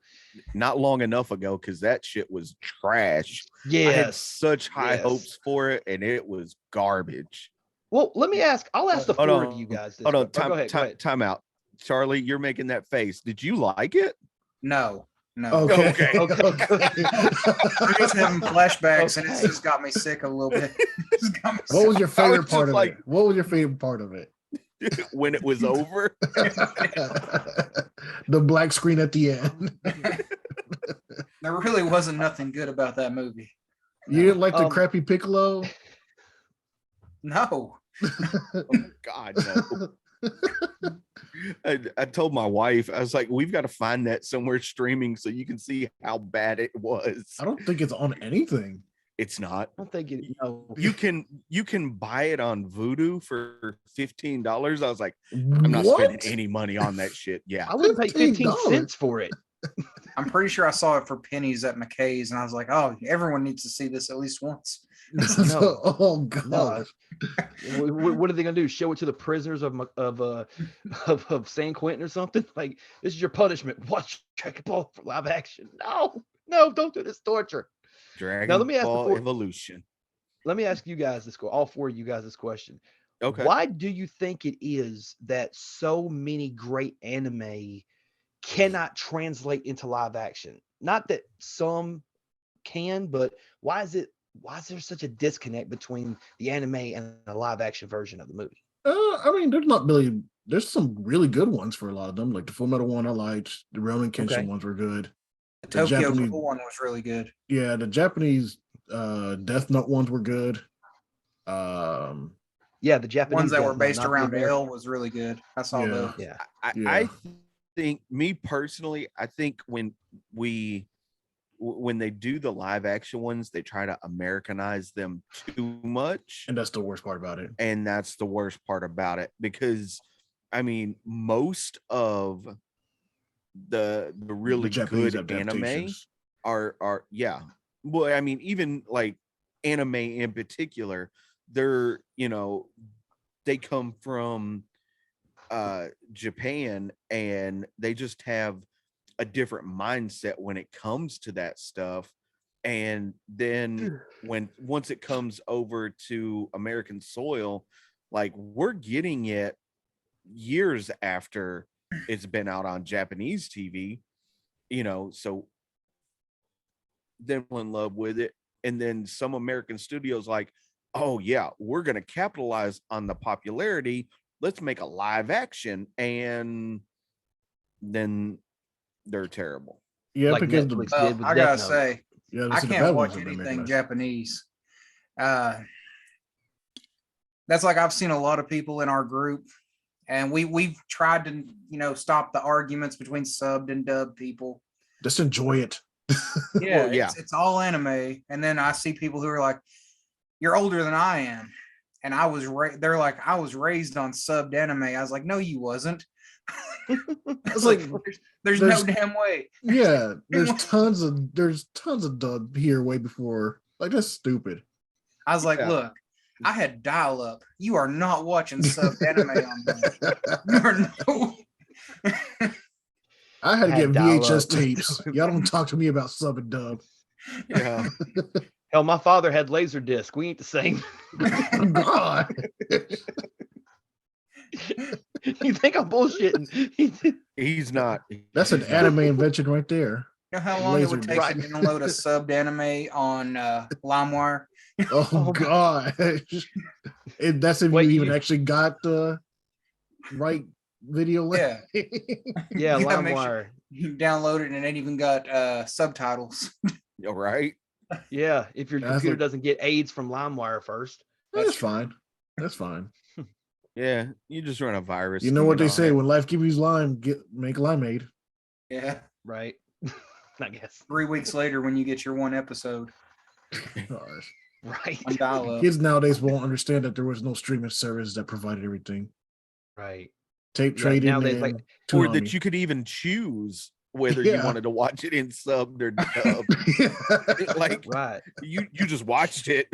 not long enough ago, because that shit was trash. I had Yes. such high Yes. hopes for it, and it was garbage. Well, let me ask. I'll ask the Hold four on, of you guys. This hold on, way. Oh, go ahead. Go ahead. time out. Charlie, you're making that face. Did you like it? No. Okay. Okay. I'm just having flashbacks, and it's Okay. just got me sick a little bit. It's got me What was your I was favorite just part of like- it? What was your favorite part of it? When it was over. The black screen at the end. There really wasn't nothing good about that movie. You didn't like the Um, crappy Piccolo? No. Oh, God, no. I told my wife, I was like, we've got to find that somewhere streaming so you can see how bad it was. I don't think it's on anything. It's not. I don't think it. No. You can buy it on Vudu for $15. I was like, I'm not spending any money on that shit. Yeah. I wouldn't pay 15 $15. cents for it. I'm pretty sure I saw it for pennies at McKay's, and I was like, oh, everyone needs to see this at least once. No. Oh gosh. What are they gonna do? Show it to the prisoners of San Quentin or something? Like, this is your punishment. Watch Dragon Ball for live action. No, don't do this torture. Dragon Now let me ask Ball the four, Evolution. let me ask you guys this. All four of you guys this question. Okay. Why do you think it is that so many great anime cannot translate into live action? Not that some can, but why is there such a disconnect between the anime and the live action version of the movie? I mean, there's not really. There's some really good ones for a lot of them. Like the Full Metal one, I liked. The Roman Kenshin Okay. ones were good. The The Tokyo Japanese, Ghoul one was really good. yeah, the Japanese Death Note ones were good. Um, Yeah, the Ones Japanese that were Death Note, based not the around American. L was really good. I saw Yeah. those. Yeah. I yeah, think, me personally, I think when when they do the live action ones, they try to Americanize them too much. and that's the worst part about it. And that's the worst part about it, because I mean, most of the The really Japanese good anime adaptations. are yeah. Well, I mean, even like anime in particular, they're, they come from Japan, and they just have a different mindset when it comes to that stuff. And then once it comes over to American soil, like, we're getting it years after it's been out on Japanese TV, so then fall in love with it. And then some American studios like, oh yeah, we're gonna capitalize on the popularity. Let's make a live action, and then they're terrible. Yeah, Like because the Netflix Well, did with I Death gotta Note. say, yeah, I see, the can't bad ones watch have been anything making us. Japanese. That's like I've seen a lot of people in our group, and we've tried to stop the arguments between subbed and dubbed people. Just enjoy it. Yeah, Well, yeah. it's all anime, and then I see people who are like, "You're older than I am," and they're like, "I was raised on subbed anime." I was like, "No, you wasn't." It's It's like like there's no damn way. yeah, there's tons of dub here way before. Like that's stupid. I was like, Yeah. "Look, I had dial up. You are not watching subbed anime on that. You are no." I had to Had get dial-up. VHS tapes. Y'all don't talk to me about sub and dub. Yeah. Hell, my father had laser disc. We ain't the same. Oh, God. You think I'm bullshitting? He's not. That's an He's not. anime invention right there. You know how long it would take Right. to download a subbed anime on LimeWire? Oh, Oh, God. That's if Wait, you even you- actually got the right video link. Yeah, Yeah, Yeah, make LimeWire. sure- you download it and it even got subtitles. All right. Yeah, if your That's computer like- doesn't get AIDS from LimeWire first. That's That's fine. That's fine. Yeah. You just run a virus. You know what they on say: it. when life gives you lime, make limeade. Yeah. Right. I guess. 3 weeks later, when you get your one episode Gosh. Right. on dial-up. Kids nowadays won't understand that there was no streaming service that provided everything. Right. Tape Yeah, trading nowadays, and like- Or Toonami. that you could even choose whether you Yeah. wanted to watch it in subbed or dubbed. Like, Right. you just watched it.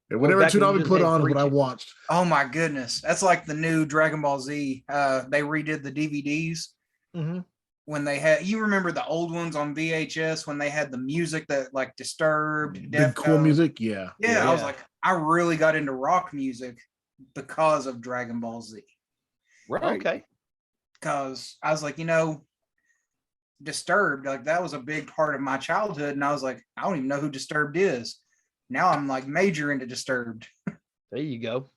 And whatever back when you Toonami just put had on is free what I ch- watched. Oh my goodness. That's like the new Dragon Ball Z. They redid the DVDs Mm-hmm. when they had, you remember the old ones on VHS when they had the music that like Disturbed, Big cool Deftones? music, yeah. Yeah, I was Yeah. like, I really got into rock music because of Dragon Ball Z. Right. Okay. Because I was like, Disturbed, like that was a big part of my childhood. And I was like, I don't even know who Disturbed is. Now I'm like major into Disturbed. There you go.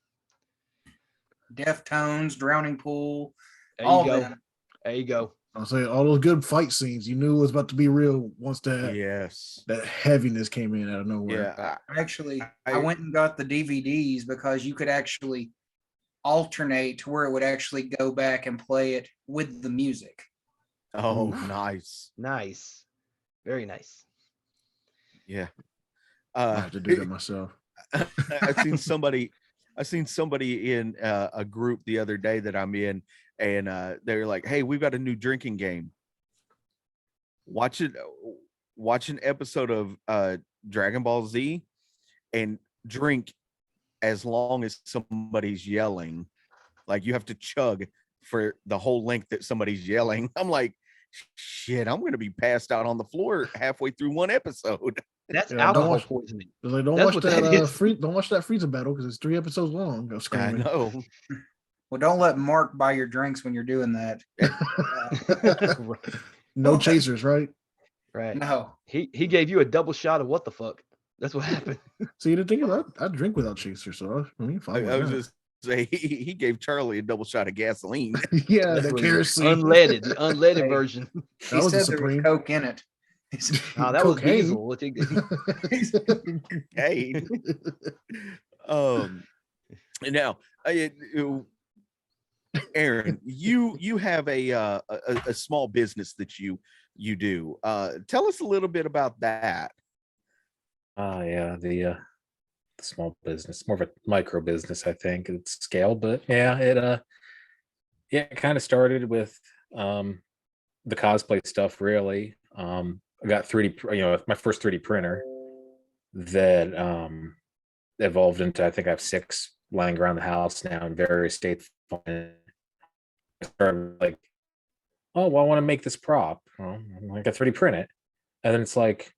Deftones, Drowning Pool, There all you go. them. There you go. I'll say all those good fight scenes. You knew it was about to be real once Yes. that heaviness came in out of nowhere. Yeah. Actually, I I- went and got the DVDs because you could actually alternate to where it would actually go back and play it with the music. Oh, Oof. nice. Nice. Very nice. Yeah. I have to do that myself. I've seen somebody in a group the other day that I'm in, and they're like, hey, we've got a new drinking game. Watch an episode of Dragon Ball Z and drink as long as somebody's yelling. Like, you have to chug for the whole length that somebody's yelling. I'm like, shit, I'm gonna be passed out on the floor halfway through one episode. That's Yeah, alcohol poisoning. Like, don't That's watch what that. that is. Don't watch that Frieza battle because it's 3 episodes long. Of I screaming. know. Well, don't let Mark buy your drinks when you're doing that. No chasers, right? Right. No. He gave you a double shot of what the fuck. That's what happened. See, the thing is, I drink without chasers, so I mean, fine with I was that. just say he gave Charlie a double shot of gasoline. Yeah, That's the what he- kerosene. unleaded, the unleaded Hey. version. He That was the said there was Supreme. Coke in it. He said, Oh, that was Cocaine. diesel. What they- Hey. Now, Aaron, you have a small business that you do. Tell us a little bit about that. Yeah, the small business, more of a micro business, I think. It's scale, but yeah, it kind of started with the cosplay stuff, really. I got 3D, my first 3D printer that evolved into, I think I have 6 lying around the house now in various states. I started like, oh, well, I want to make this prop. Well, I got 3D print it. And then it's like,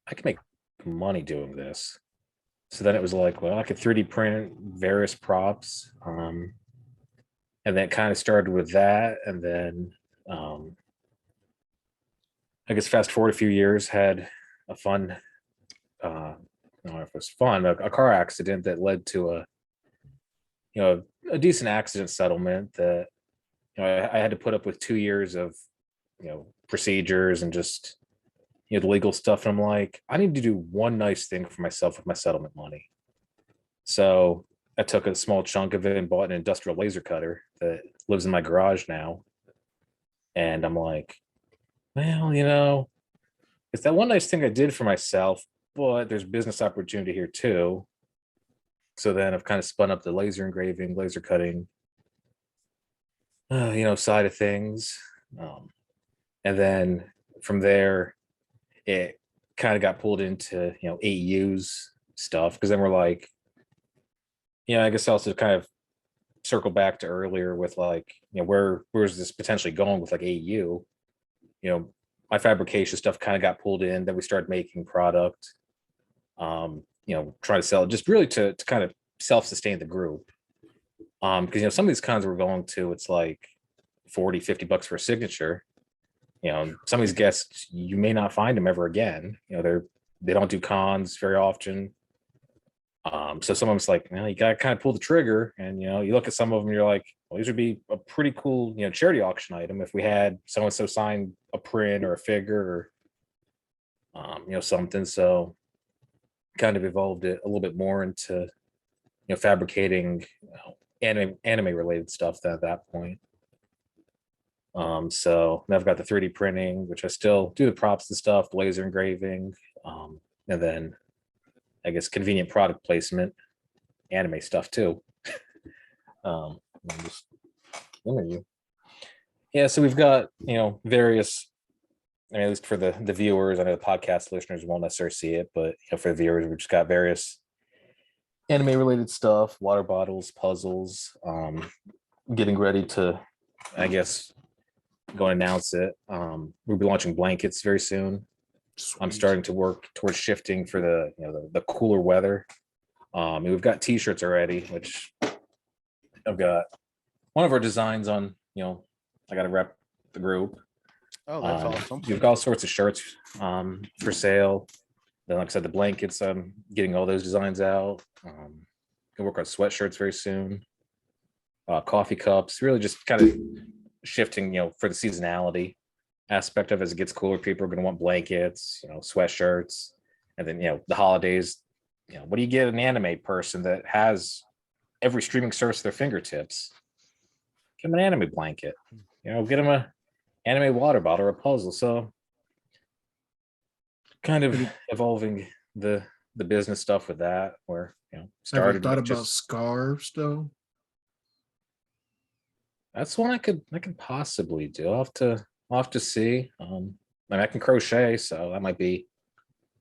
I can make money doing this. So then it was like, well, I could 3D print various props. And then it kind of started with that. And then I guess fast forward a few years, had a fun, I don't know if it was fun, a car accident that led to a decent accident settlement that, I had to put up with 2 years of, procedures and just, the legal stuff. And I'm like, I need to do one nice thing for myself with my settlement money. So I took a small chunk of it and bought an industrial laser cutter that lives in my garage now. And I'm like, well, it's that one nice thing I did for myself, but there's business opportunity here too. So then I've kind of spun up the laser engraving, laser cutting, side of things. And then from there, it kind of got pulled into, AEU's stuff. Because then we're like, I guess also kind of circle back to earlier with like, where's this potentially going with like AEU? My fabrication stuff kind of got pulled in. Then we started making product, trying to sell it, just really to kind of self-sustain the group. Because, some of these cons we're going to, it's like $40-$50 for a signature. Some of these guests, you may not find them ever again. They don't do cons very often. So some of them's like, you gotta kind of pull the trigger, and you look at some of them, you're like, well, these would be a pretty cool, charity auction item if we had so and so sign a print or a figure or something. So kind of evolved it a little bit more into fabricating anime related stuff at that point. So now I've got the 3D printing, which I still do the props and stuff, laser engraving, and then I guess convenient product placement, anime stuff too. Just interview. Yeah, so we've got various. I mean, at least for the viewers, I know the podcast listeners won't necessarily see it, but for the viewers, we've just got various anime related stuff, water bottles, puzzles. Getting ready to, I guess, go and announce it. We'll be launching blankets very soon. I'm starting to work towards shifting for the cooler weather. We've got t-shirts already, which I've got one of our designs on, I got to rep the group. Oh, that's awesome. We've got all sorts of shirts for sale. Then, like I said, the blankets, I'm getting all those designs out. Gonna work on sweatshirts very soon. Coffee cups, really just kind of shifting, for the seasonality aspect of it. As it gets cooler, people are going to want blankets, sweatshirts, and then the holidays. What do you get an anime person that has every streaming service at their fingertips? Get them an anime blanket. Get them a anime water bottle or a puzzle. So kind of evolving the business stuff with that, where started. Have you thought with about scarves though? That's one I could possibly do. I'll have to see. I mean, I can crochet, so that might be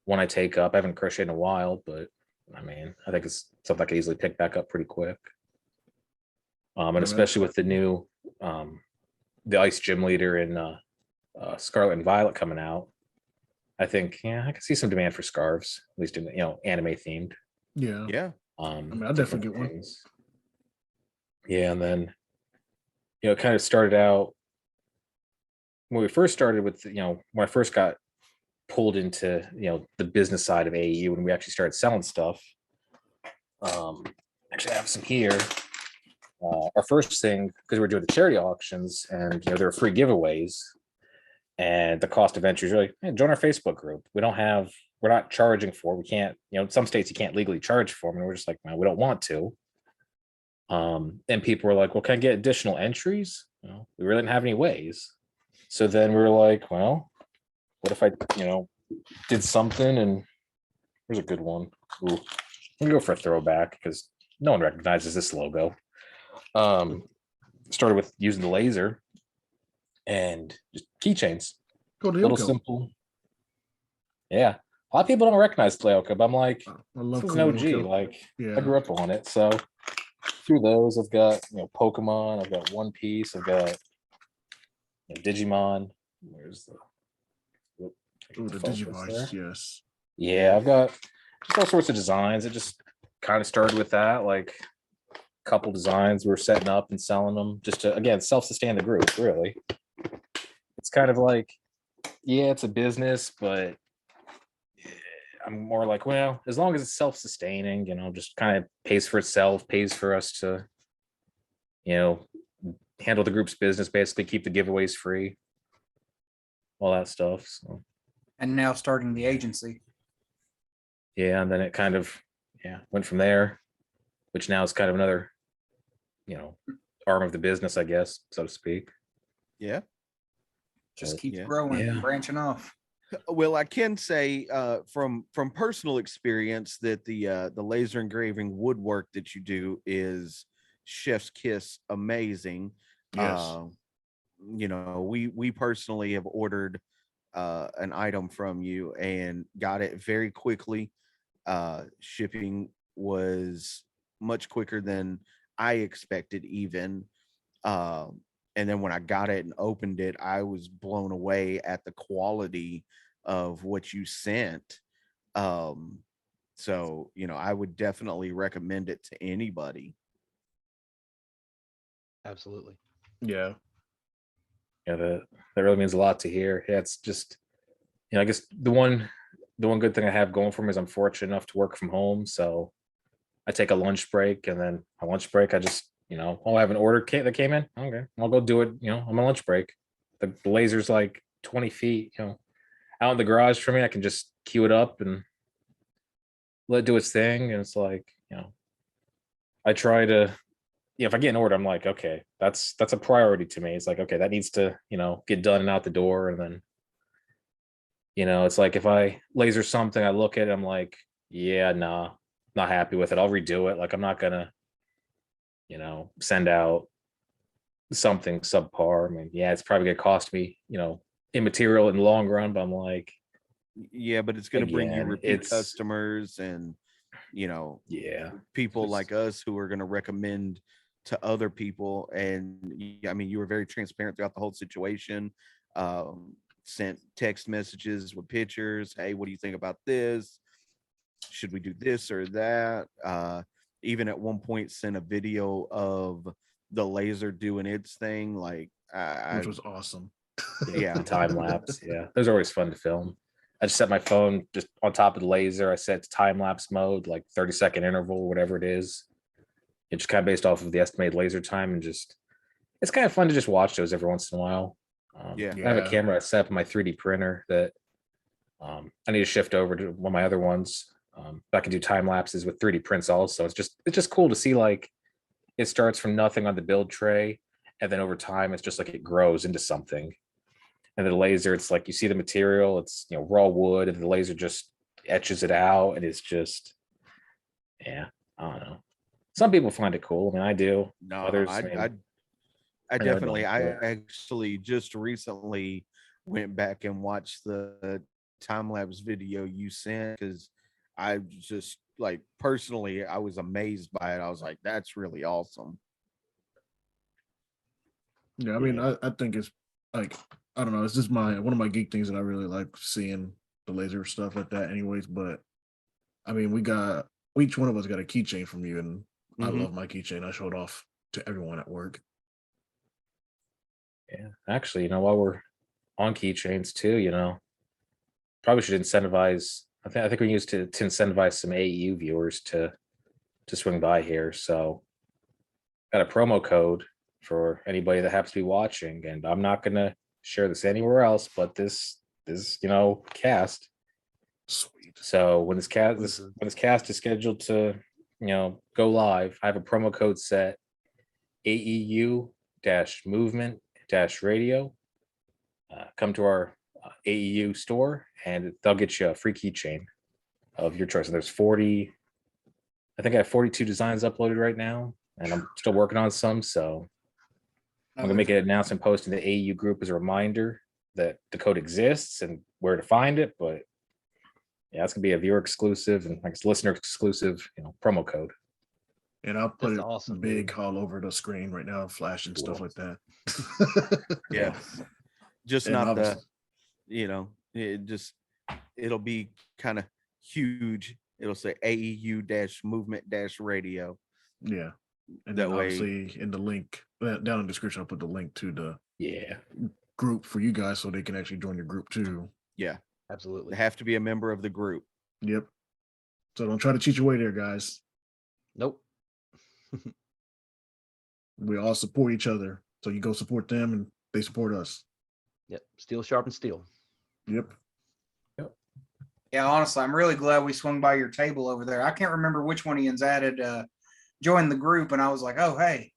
one I take up. I haven't crocheted in a while, but I mean, I think it's something I could easily pick back up pretty quick. And especially with the new the Ice Gym Leader in Scarlet and Violet coming out, I think I can see some demand for scarves, at least in anime themed. Yeah. Yeah. I mean, I'll definitely get one. things. Yeah, and then it kind of started out when we first started with when I first got pulled into the business side of AEU when we actually started selling stuff. Actually, I have some here. Our first thing, because we were doing the charity auctions, and there were free giveaways, and the cost of entry is really, hey, join our Facebook group. We're not charging for. We can't. In some states you can't legally charge for them, and we're just like, man, we don't want to. And people were like, well, can I get additional entries? We really didn't have any ways. So then we were like, well, what if I, did something? And here's a good one. Ooh, I'm gonna go for a throwback because no one recognizes this logo. Started with using the laser and just keychains. Go to Little Yoko. simple. Yeah. A lot of people don't recognize Playoko, but I'm like, I love this is an OG. Yoko. Like, Yeah. I grew up on it. So through those, I've got Pokemon, I've got One Piece, I've got Digimon. Where's the Oh, the focus Digivice, there? yes. Yeah, I've got just all sorts of designs. It just kind of started with that, like a couple designs we were setting up and selling them just to, again, self-sustain the group, really. It's kind of like, yeah, it's a business, but I'm more like, well, as long as it's self-sustaining, just kind of pays for itself, pays for us to, handle the group's business, basically keep the giveaways free, all that stuff. So And now starting the agency. yeah, and then it kind of went from there, which now is kind of another arm of the business, I guess, so to speak. Yeah. Just But, keeps yeah. growing, Yeah. branching off. Well, I can say from personal experience that the laser engraving woodwork that you do is chef's kiss amazing. Yes. We personally have ordered an item from you and got it very quickly. Shipping was much quicker than I expected even. And then when I got it and opened it, I was blown away at the quality of what you sent. So I would definitely recommend it to anybody. Absolutely. Yeah. Yeah, that really means a lot to hear. Yeah, it's just I guess the one good thing I have going for me is I'm fortunate enough to work from home. So I take a lunch break, and then a lunch break, I just I have an order that came in. Okay, I'll go do it. On my lunch break. The laser's like 20 feet. Out in the garage for me. I can just queue it up and let it do its thing. And it's like I try to. If I get an order, I'm like, okay, that's a priority to me. It's like, okay, that needs to get done and out the door, and then it's like if I laser something, I look at it, I'm like, yeah, nah, not happy with it. I'll redo it. Like I'm not gonna, send out something subpar. I mean, yeah, it's probably gonna cost me, immaterial in the long run, but I'm like, Yeah, but it's going to bring you again, repeat it's customers and yeah, people Just- like us who are going to recommend to other people. And I mean, you were very transparent throughout the whole situation. Sent text messages with pictures. Hey, what do you think about this? Should we do this or that? Even at one point, sent a video of the laser doing its thing. Like, Which was awesome. Yeah. the time lapse. Yeah, those are always fun to film. I just set my phone just on top of the laser. I set to time lapse mode, like 30-second interval, whatever it is. It's just kind of based off of the estimated laser time, and just it's kind of fun to just watch those every once in a while. Yeah. I have a Yeah. camera I set up in my 3D printer that I need to shift over to one of my other ones. I can do time lapses with 3D prints also. It's just cool to see like it starts from nothing on the build tray, and then over time it's just like it grows into something. And the laser, it's like you see the material, it's raw wood, and the laser just etches it out, and it's just I don't know. Some people find it cool. I mean, I do. No, Others, I I definitely, don't, I but- actually just recently went back and watched the time lapse video you sent because I just like personally, I was amazed by it. I was like, that's really awesome. Yeah. I mean, Yeah. I think it's like, I don't know, it's just one of my geek things that I really like seeing the laser stuff like that, anyways. But I mean, each one of us got a keychain from you, and I Mhm. love my keychain. I showed off to everyone at work. Yeah, actually, while we're on keychains too, probably should incentivize. I think we used to incentivize some AEU viewers to swing by here. So, got a promo code for anybody that happens to be watching, and I'm not gonna share this anywhere else, but this cast. Sweet. So when this cast This is- when this cast is scheduled to go live, I have a promo code set AEU movement radio. Come to our AEU store, and they'll get you a free keychain of your choice. And there's 40. I think I have 42 designs uploaded right now, and I'm still working on some. So I'm gonna make an announcement post in the AEU group as a reminder that the code exists and where to find it. But yeah, it's gonna be a viewer exclusive and like it's listener exclusive, promo code. And I'll put That's it awesome, big dude. all over the screen right now, flashing stuff Cool. like that. Yeah. Just And not the, obviously- it'll be kind of huge. It'll say AEU movement radio. Yeah. And That then way- obviously in the link down in the description, I'll put the link to the Yeah. group for you guys so they can actually join your group too. Yeah. Absolutely. They have to be a member of the group. Yep. So don't try to cheat your way there, guys. Nope. We all support each other. So you go support them and they support us. Yep. Steel sharpens steel. Yep. Yeah, honestly, I'm really glad we swung by your table over there. I can't remember which one Ian's added join the group, and I was like, oh hey,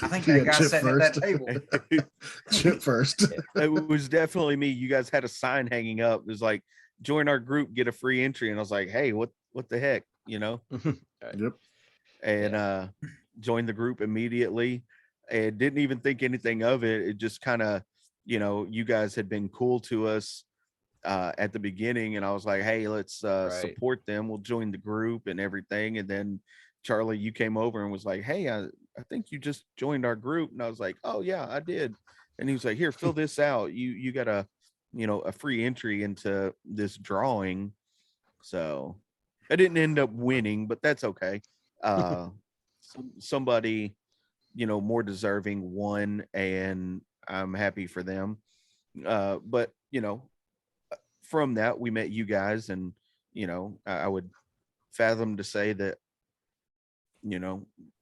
I think that Yeah, guy's Chip sitting at that first. table. Chip first. It was definitely me. You guys had a sign hanging up. It was like, join our group, get a free entry. And I was like, hey, what the heck? Yep. And joined the group immediately and didn't even think anything of it. It just kind of, you guys had been cool to us at the beginning, and I was like, hey, let's Right. support them. We'll join the group and everything. And then Charlie, you came over and was like, hey, I think you just joined our group. And I was like, oh yeah, I did. And he was like, here, fill this out. You got a free entry into this drawing. So I didn't end up winning, but that's okay. Somebody, more deserving won, and I'm happy for them. But from that, we met you guys, and I would fathom to say that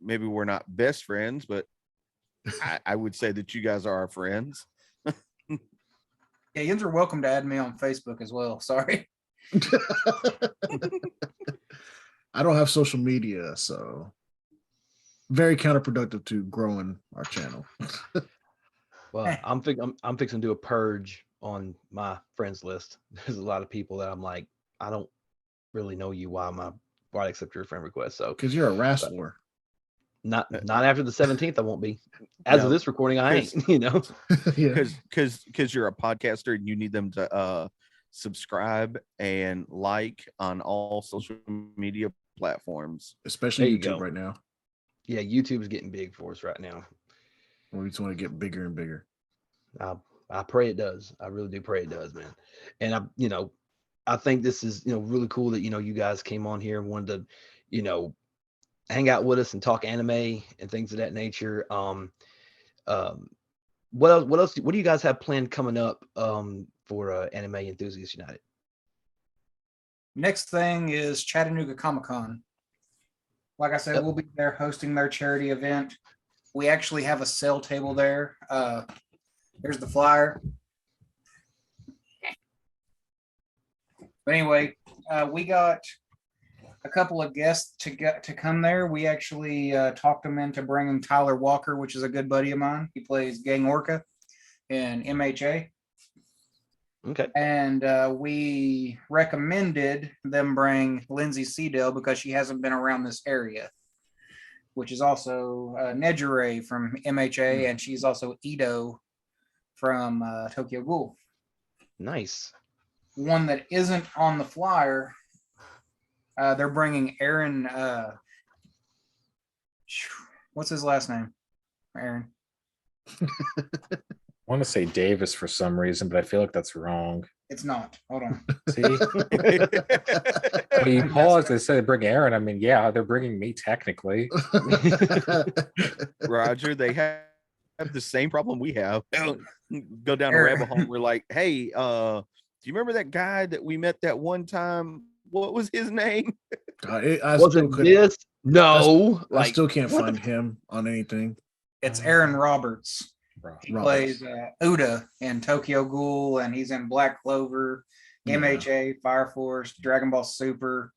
maybe we're not best friends, but I would say that you guys are our friends. Yeah, yous are welcome to add me on Facebook as well. Sorry. I don't have social media, so very counterproductive to growing our channel. Well, I'm fixing to do a purge on my friends list. There's a lot of people that I'm like, I don't really know you. Why I accept your friend request? So Because you're a wrestler. not after the 17th, I won't be. As No, of this recording, I ain't. Yeah. because you're a podcaster and you need them to subscribe and like on all social media platforms. Especially There you YouTube go. right now. Yeah, YouTube's getting big for us right now. We just want to get bigger and bigger. I pray it does. I really do pray it does, man. And I think this is, really cool that, you guys came on here and wanted to, hang out with us and talk anime and things of that nature. What else what do you guys have planned coming up for Anime Enthusiast United? Next thing is Chattanooga Comic Con. Like I said, Yep. we'll be there hosting their charity event. We actually have a sale table there. There's the flyer. But anyway, we got a couple of guests to come there. We actually talked them into bringing Tyler Walker, which is a good buddy of mine. He plays Gang Orca in MHA. Okay. And we recommended them bring Lindsay Seedale because she hasn't been around this area, which is also Nejire from MHA, and she's also Ito from Tokyo Ghoul. Nice. One that isn't on the flyer, they're bringing Aaron. What's his last name? Aaron. want to say Davis for some reason, but I feel like that's wrong. It's not. Hold on. See, when you pause, they say bring Aaron. I mean, yeah, they're bringing me technically. Roger, they have the same problem we have. Go down a Aaron. rabbit hole. We're like, hey, do you remember that guy that we met that one time? What was his name? I Was still it couldn't. this? No. I still can't what the find him on anything. It's Aaron Roberts. He Roberts. plays Uda in Tokyo Ghoul, and he's in Black Clover, Yeah. MHA, Fire Force, Dragon Ball Super,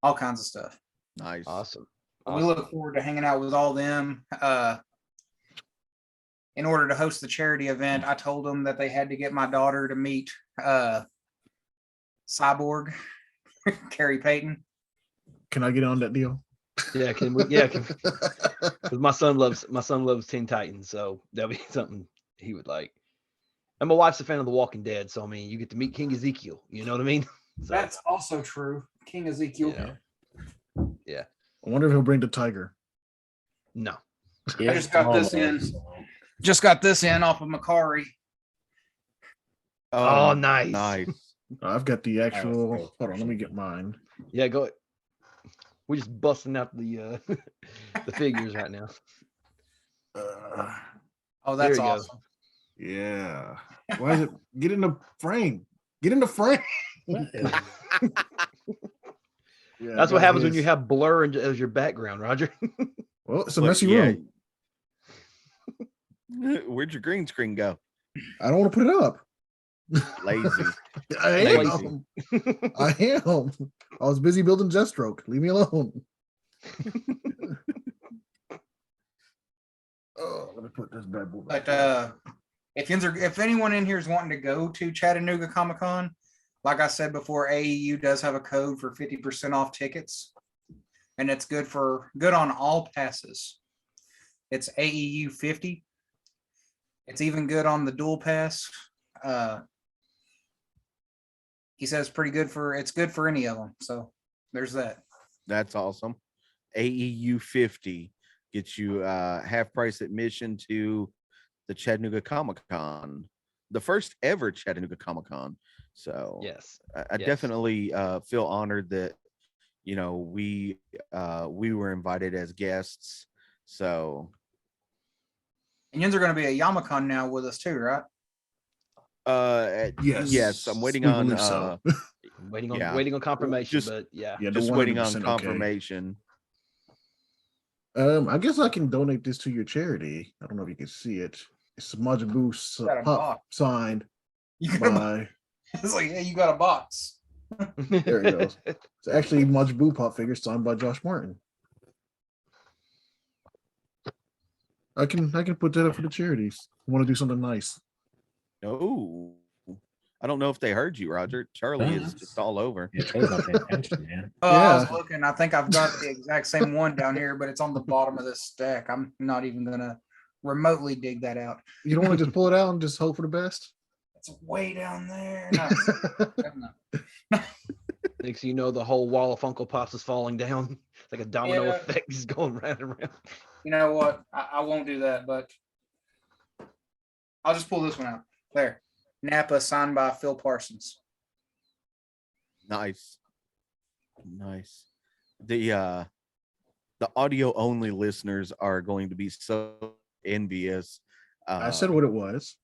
all kinds of stuff. Nice. Awesome. We look forward to hanging out with all them. In order to host the charity event, I told them that they had to get my daughter to meet Cyborg, Carrie Payton. Can I get on that deal? Yeah, can we? Yeah, because my son loves Teen Titans, so that'll be something he would like. And my wife's a fan of The Walking Dead, so I mean, you get to meet King Ezekiel. You know what I mean? So, That's also true. King Ezekiel. yeah. I wonder if he'll bring the tiger. No. I just got this in. Just got this in off of Macari. Oh, nice. Nice. I've got the actual. cool. Hold on, let me get mine. Yeah, go. We're just busting out the the figures right now. Oh, There that's you go. awesome. Yeah. Why is it? Get in the frame. Get in the frame. Yeah, That's what happens when you have blur as your background, Roger. Well, it's a But messy yeah. room. Where'd your green screen go? I don't want to put it up. Lazy. I Lazy. am. I am. I was busy building Jetstroke. Leave me alone. Oh, let me put this bad boy back. But if anyone in here is wanting to go to Chattanooga Comic Con, like I said before, AEU does have a code for 50% off tickets, and it's good on all passes. It's AEU 50. It's even good on the dual pass. He says it's good for any of them. So there's that. That's awesome. AEU 50 gets you half price admission to the Chattanooga Comic Con, the first ever Chattanooga Comic Con. So Yes. I Yes. definitely feel honored that we were invited as guests. So And yous are going to be a Yamacon now with us too, right? yes, I'm waiting we on believe so. Waiting on Yeah. waiting on confirmation, Just- but yeah. Yeah, just the waiting on 100% okay. confirmation. I guess I can donate this to your charity. I don't know if you can see it. It's Majin Buu Got a pop box. signed You got a, by. it's like, yeah, you got a box. There it goes. It's actually Majin Buu pop figure signed by Josh Martin. I can put that up for the charities. I want to do something nice. No, I don't know if they heard you, Roger. Charlie is just all over. Yeah, Charlie's not paying attention, man. Oh, I was Yeah. looking. I think I've got the exact same one down here, but it's on the bottom of this stack. I'm not even gonna remotely dig that out. You don't want to just pull it out and just hope for the best? It's way down there. No, no. Next thing you know, the whole wall of Funko Pops is falling down. It's like a domino Yeah. effect just going round and round. You know what? I won't do that, but I'll just pull this one out. There. Napa signed by Phil Parsons. Nice. The audio only listeners are going to be so envious. I said what it was.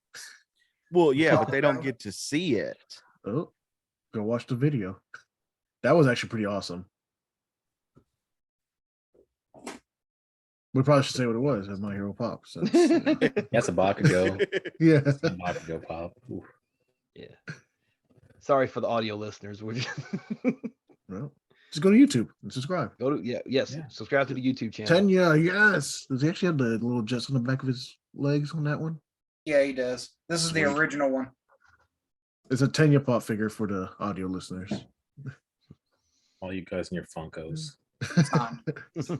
Well, yeah, but they don't get to see it. Oh, go watch the video. That was actually pretty awesome. We probably should say what it was. That's My Hero Pop. Since, That's a Bakugo. yeah. A Bakugo pop. Oof. Yeah. Sorry for the audio listeners. We're just Well, just go to YouTube and subscribe. go to yes. Yeah. Subscribe to the YouTube channel. Tenya, yes. Does he actually have the little jets on the back of his legs on that one? Yeah, he does. This is the Sweet. original one. It's a Tenya pop figure for the audio listeners. All you guys and your Funkos. Signed.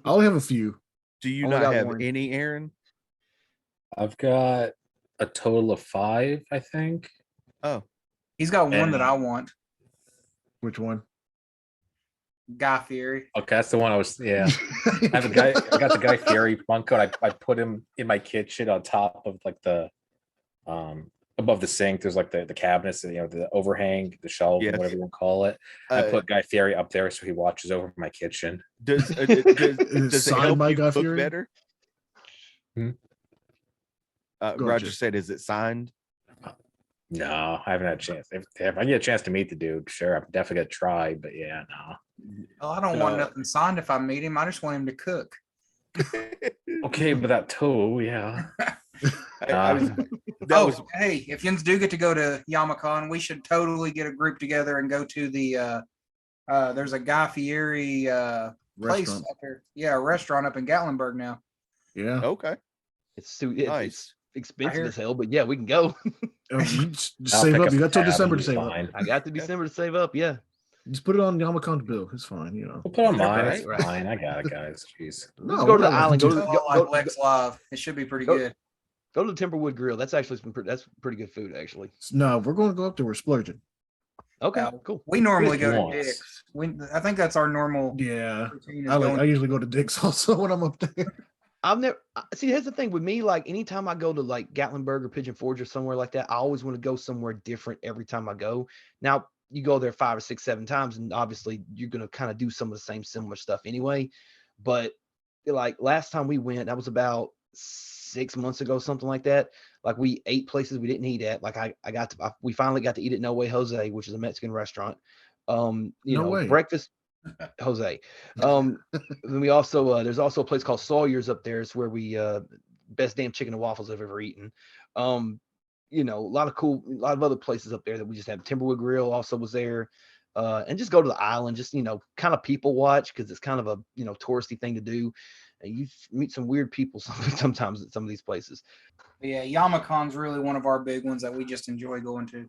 I only have a few. Do you Only not got have one. any, Aaron? I've got a total of 5, I think. Oh, He's got one that I want. Which one? Guy Fieri. Okay, that's the one I was. Yeah, I have a guy. I got the Guy Fieri Funko. And I put him in my kitchen on top of like the Above the sink, there's like the cabinets, the overhang, the shelf, Yes. whatever you want to call it. I put Guy Fieri up there so he watches over my kitchen. Does it signed help by you Guy cook Fieri? better? Hmm? Roger Jeff. said, "Is it signed?" No, I haven't had a chance. If I get a chance to meet the dude, sure, I'm definitely gonna try. But yeah, no. Well, I don't want nothing signed if I meet him. I just want him to cook. Okay, but that toe, yeah. Hey, if yins do get to go to Yamacon, we should totally get a group together and go to the there's a Guy Fieri place Restaurant. up there. Yeah, a restaurant up in Gatlinburg now. Yeah. Okay. It's Nice. expensive as hell, but yeah, we can go. Just I'll save pick up. You got till tab, December to it'll be save up. fine. I got to December to save up. Yeah. Just put it on Yamacon's bill. It's fine, We'll put on mine. Right, It's right. fine. I got it, guys. Jeez. Let's go to the whatever. island. Go to Just- the, Go, like go, Lex Live. It should be pretty Go- good. go to the Timberwood Grill. That's actually that's pretty good food, actually. No, if we're going to go up there, we're splurging. Okay, Yeah. cool. We normally go to Once. Dick's. I think that's our normal Yeah. routine is I going. usually go to Dick's also when I'm up there. I've never see. Here's the thing with me. Like anytime I go to like Gatlinburg or Pigeon Forge or somewhere like that, I always want to go somewhere different every time I go. Now you go there 5 or 6, 7 times, and obviously you're gonna kind of do some of the same similar stuff anyway. But like last time we went, that was about 6 months ago, something like that. Like we ate places we didn't eat at. Like we finally got to eat at No Way Jose, which is a Mexican restaurant. No way. Breakfast. Jose. Then we also there's also a place called Sawyer's up there. It's where we best damn chicken and waffles I've ever eaten. A lot of other places up there that we just have. Timberwood Grill also was there. And just go to the island, just kind of people watch because it's kind of a touristy thing to do. And you meet some weird people sometimes at some of these places. But yeah, Yamacon's really one of our big ones that we just enjoy going to.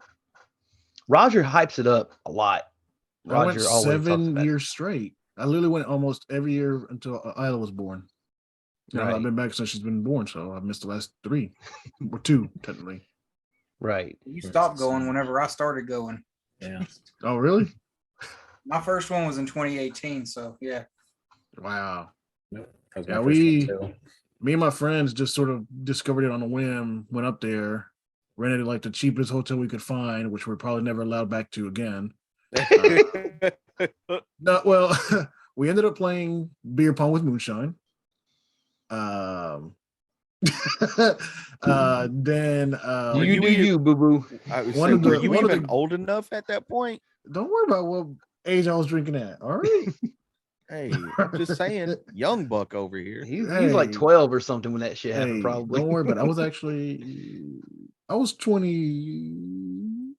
Roger hypes it up a lot. I went Roger always talks 7 about it. years straight. I literally went almost every year until Isla was born. Right. I've been back since she's been born, so I missed the last 3 or 2 technically. Right. You stopped going whenever I started going. Yeah. Oh, really? My first one was in 2018, so yeah. Wow. That was Yeah, my first one, too. Me and my friends just sort of discovered it on a whim, went up there, rented like the cheapest hotel we could find, which we're probably never allowed back to again. No, well, we ended up playing beer pong with moonshine. Then you boo boo. I was One saying, of the- were you one of even the- old enough at that point? don't worry about what age I was drinking at. All right. Hey, I'm just saying, young buck over here. He's like Hey. 12 or something when that shit happened, Hey, probably. don't worry about it. I was 20.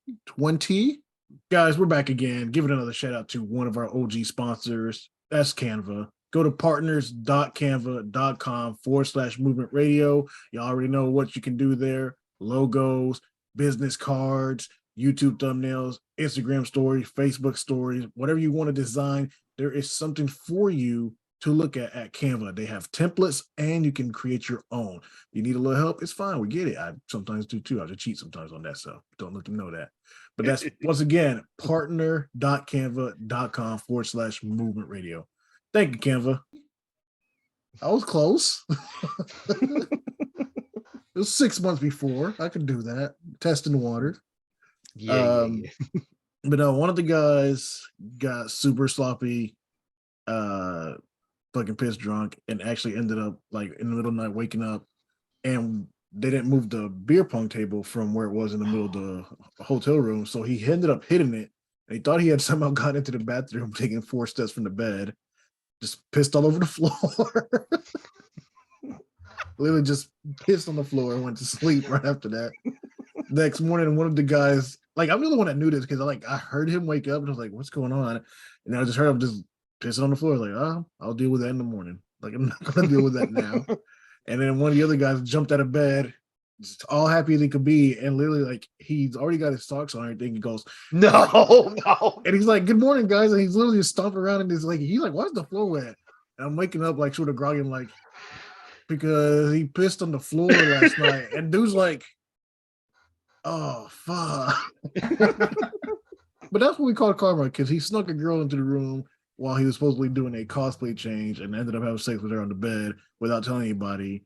Guys, we're back again. Give it another shout out to one of our OG sponsors. That's Canva. Go to partners.canva.com/movement radio. You already know what you can do there. Logos, business cards, YouTube thumbnails, Instagram stories, Facebook stories, whatever you want to design. There is something for you to look at Canva. They have templates and you can create your own. You need a little help, it's fine. We get it. I sometimes do too. I just cheat sometimes on that, so don't let them know that. But that's once again, partner.canva.com/movement radio. Thank you, Canva. I was close. It was 6 months before. I could do that. Testing the water. Yeah. But no, one of the guys got super sloppy, fucking pissed drunk, and actually ended up like in the middle of the night waking up, and they didn't move the beer pong table from where it was in the middle of the hotel room. So he ended up hitting it. And he thought he had somehow gotten into the bathroom, taking 4 steps from the bed, just pissed all over the floor. Literally just pissed on the floor and went to sleep right after that. Next morning, one of the guys, like I'm the only one that knew this because I heard him wake up and I was like, what's going on? And I just heard him just pissing on the floor. Like, oh, I'll deal with that in the morning. Like, I'm not gonna deal with that now. And then one of the other guys jumped out of bed, just all happy as he could be, and literally like he's already got his socks on and everything. He goes, No. and he's like, good morning, guys. And he's literally just stomping around and he's like, why's the floor wet? And I'm waking up like sort of groggy, like, because he pissed on the floor last night. And dude's like, oh fuck. But that's what we call karma, because he snuck a girl into the room while he was supposedly doing a cosplay change and ended up having sex with her on the bed without telling anybody.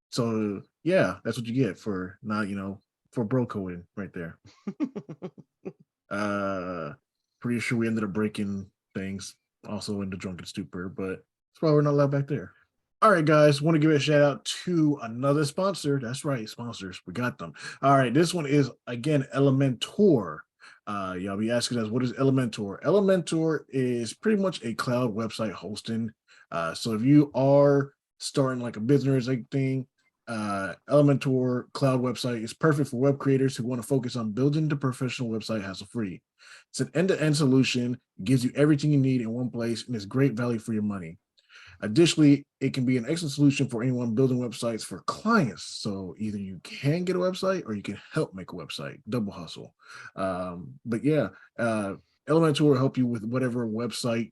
So yeah, that's what you get for not, for bro coding right there. Pretty sure we ended up breaking things also in the drunken stupor, but that's why we're not allowed back there. All right, guys, want to give a shout out to another sponsor. That's right, sponsors. We got them. All right, this one is again Elementor. Y'all be asking us, what is Elementor? Elementor is pretty much a cloud website hosting. So if you are starting like a business like thing, Elementor cloud website is perfect for web creators who want to focus on building the professional website hassle-free. It's an end-to-end solution, gives you everything you need in one place, and is great value for your money. Additionally, it can be an excellent solution for anyone building websites for clients. So either you can get a website or you can help make a website, double hustle. But yeah, Elementor will help you with whatever website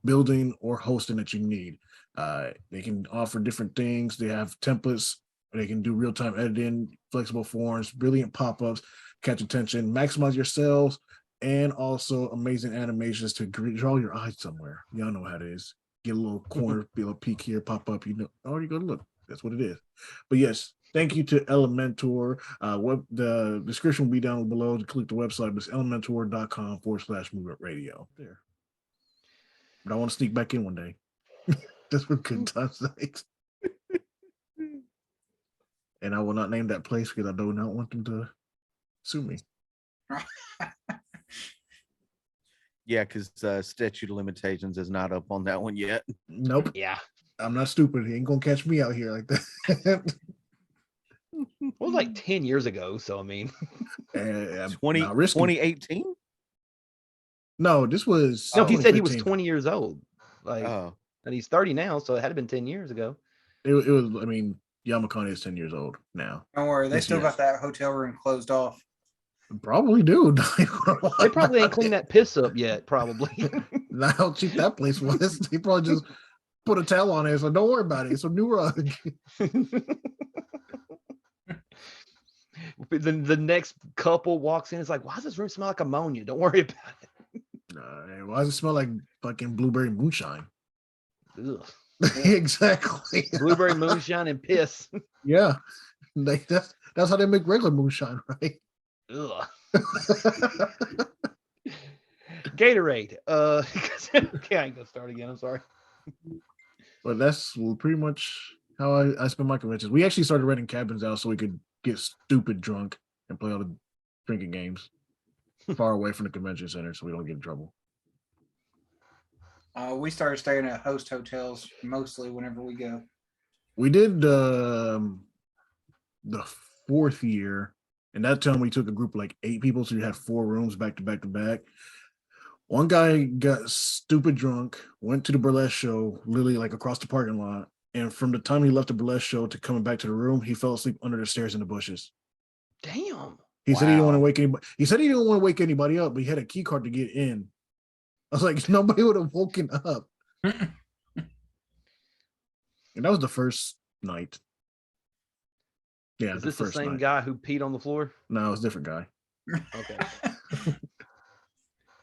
building or hosting that you need. They can offer different things. They have templates. They can do real-time editing, flexible forms, brilliant pop-ups, catch attention, maximize your sales, and also amazing animations to draw your eyes somewhere. Y'all know how it is. Get a little corner, be a little peek here, pop up. You know, oh, you go to look. That's what it is. But yes, thank you to Elementor. The description will be down below to click the website, but it's elementor.com/movement radio. There. But I want to sneak back in one day. Just for good time's sakes. And I will not name that place because I do not want them to sue me. Yeah, because statute of limitations is not up on that one yet. Nope. Yeah. I'm not stupid. He ain't gonna catch me out here like that. It was like 10 years ago. So, I mean, 2018? No, this was. no, he said he was 2015. 20 years old. Like, Oh, and he's 30 now. So it had to been 10 years ago. It was. I mean, Yamakani is 10 years old now. Don't worry, they Yes, still yes. got that hotel room closed off. Probably do. They probably ain't cleaned that piss up yet. Probably. Not how cheap that place was. They probably just put a towel on it. So don't worry about it. It's a new rug. The next couple walks in. It's like, why does this room smell like ammonia? Don't worry about it. Why does it smell like fucking blueberry moonshine? Ugh. Exactly. Blueberry moonshine and piss. Yeah. Like that's how they make regular moonshine, right? Ugh. Gatorade. Okay, I ain't gonna start again. I'm sorry. But that's pretty much how I spend my conventions. We actually started renting cabins out so we could get stupid drunk and play all the drinking games far away from the convention center so we don't get in trouble. We started staying at host hotels mostly whenever we go. We did the 4th year, and that time we took a group of like 8 people, so you had 4 rooms back to back to back. One guy got stupid drunk, went to the burlesque show, literally like across the parking lot, and from the time he left the burlesque show to coming back to the room, he fell asleep under the stairs in the bushes. Damn. He said he didn't want to Wow. wake anybody. He said he didn't want to wake anybody up, but he had a key card to get in. I was like, nobody would have woken up. And that was the first night. Yeah, Is this the first same night. guy who peed on the floor? No, it's a different guy. Okay.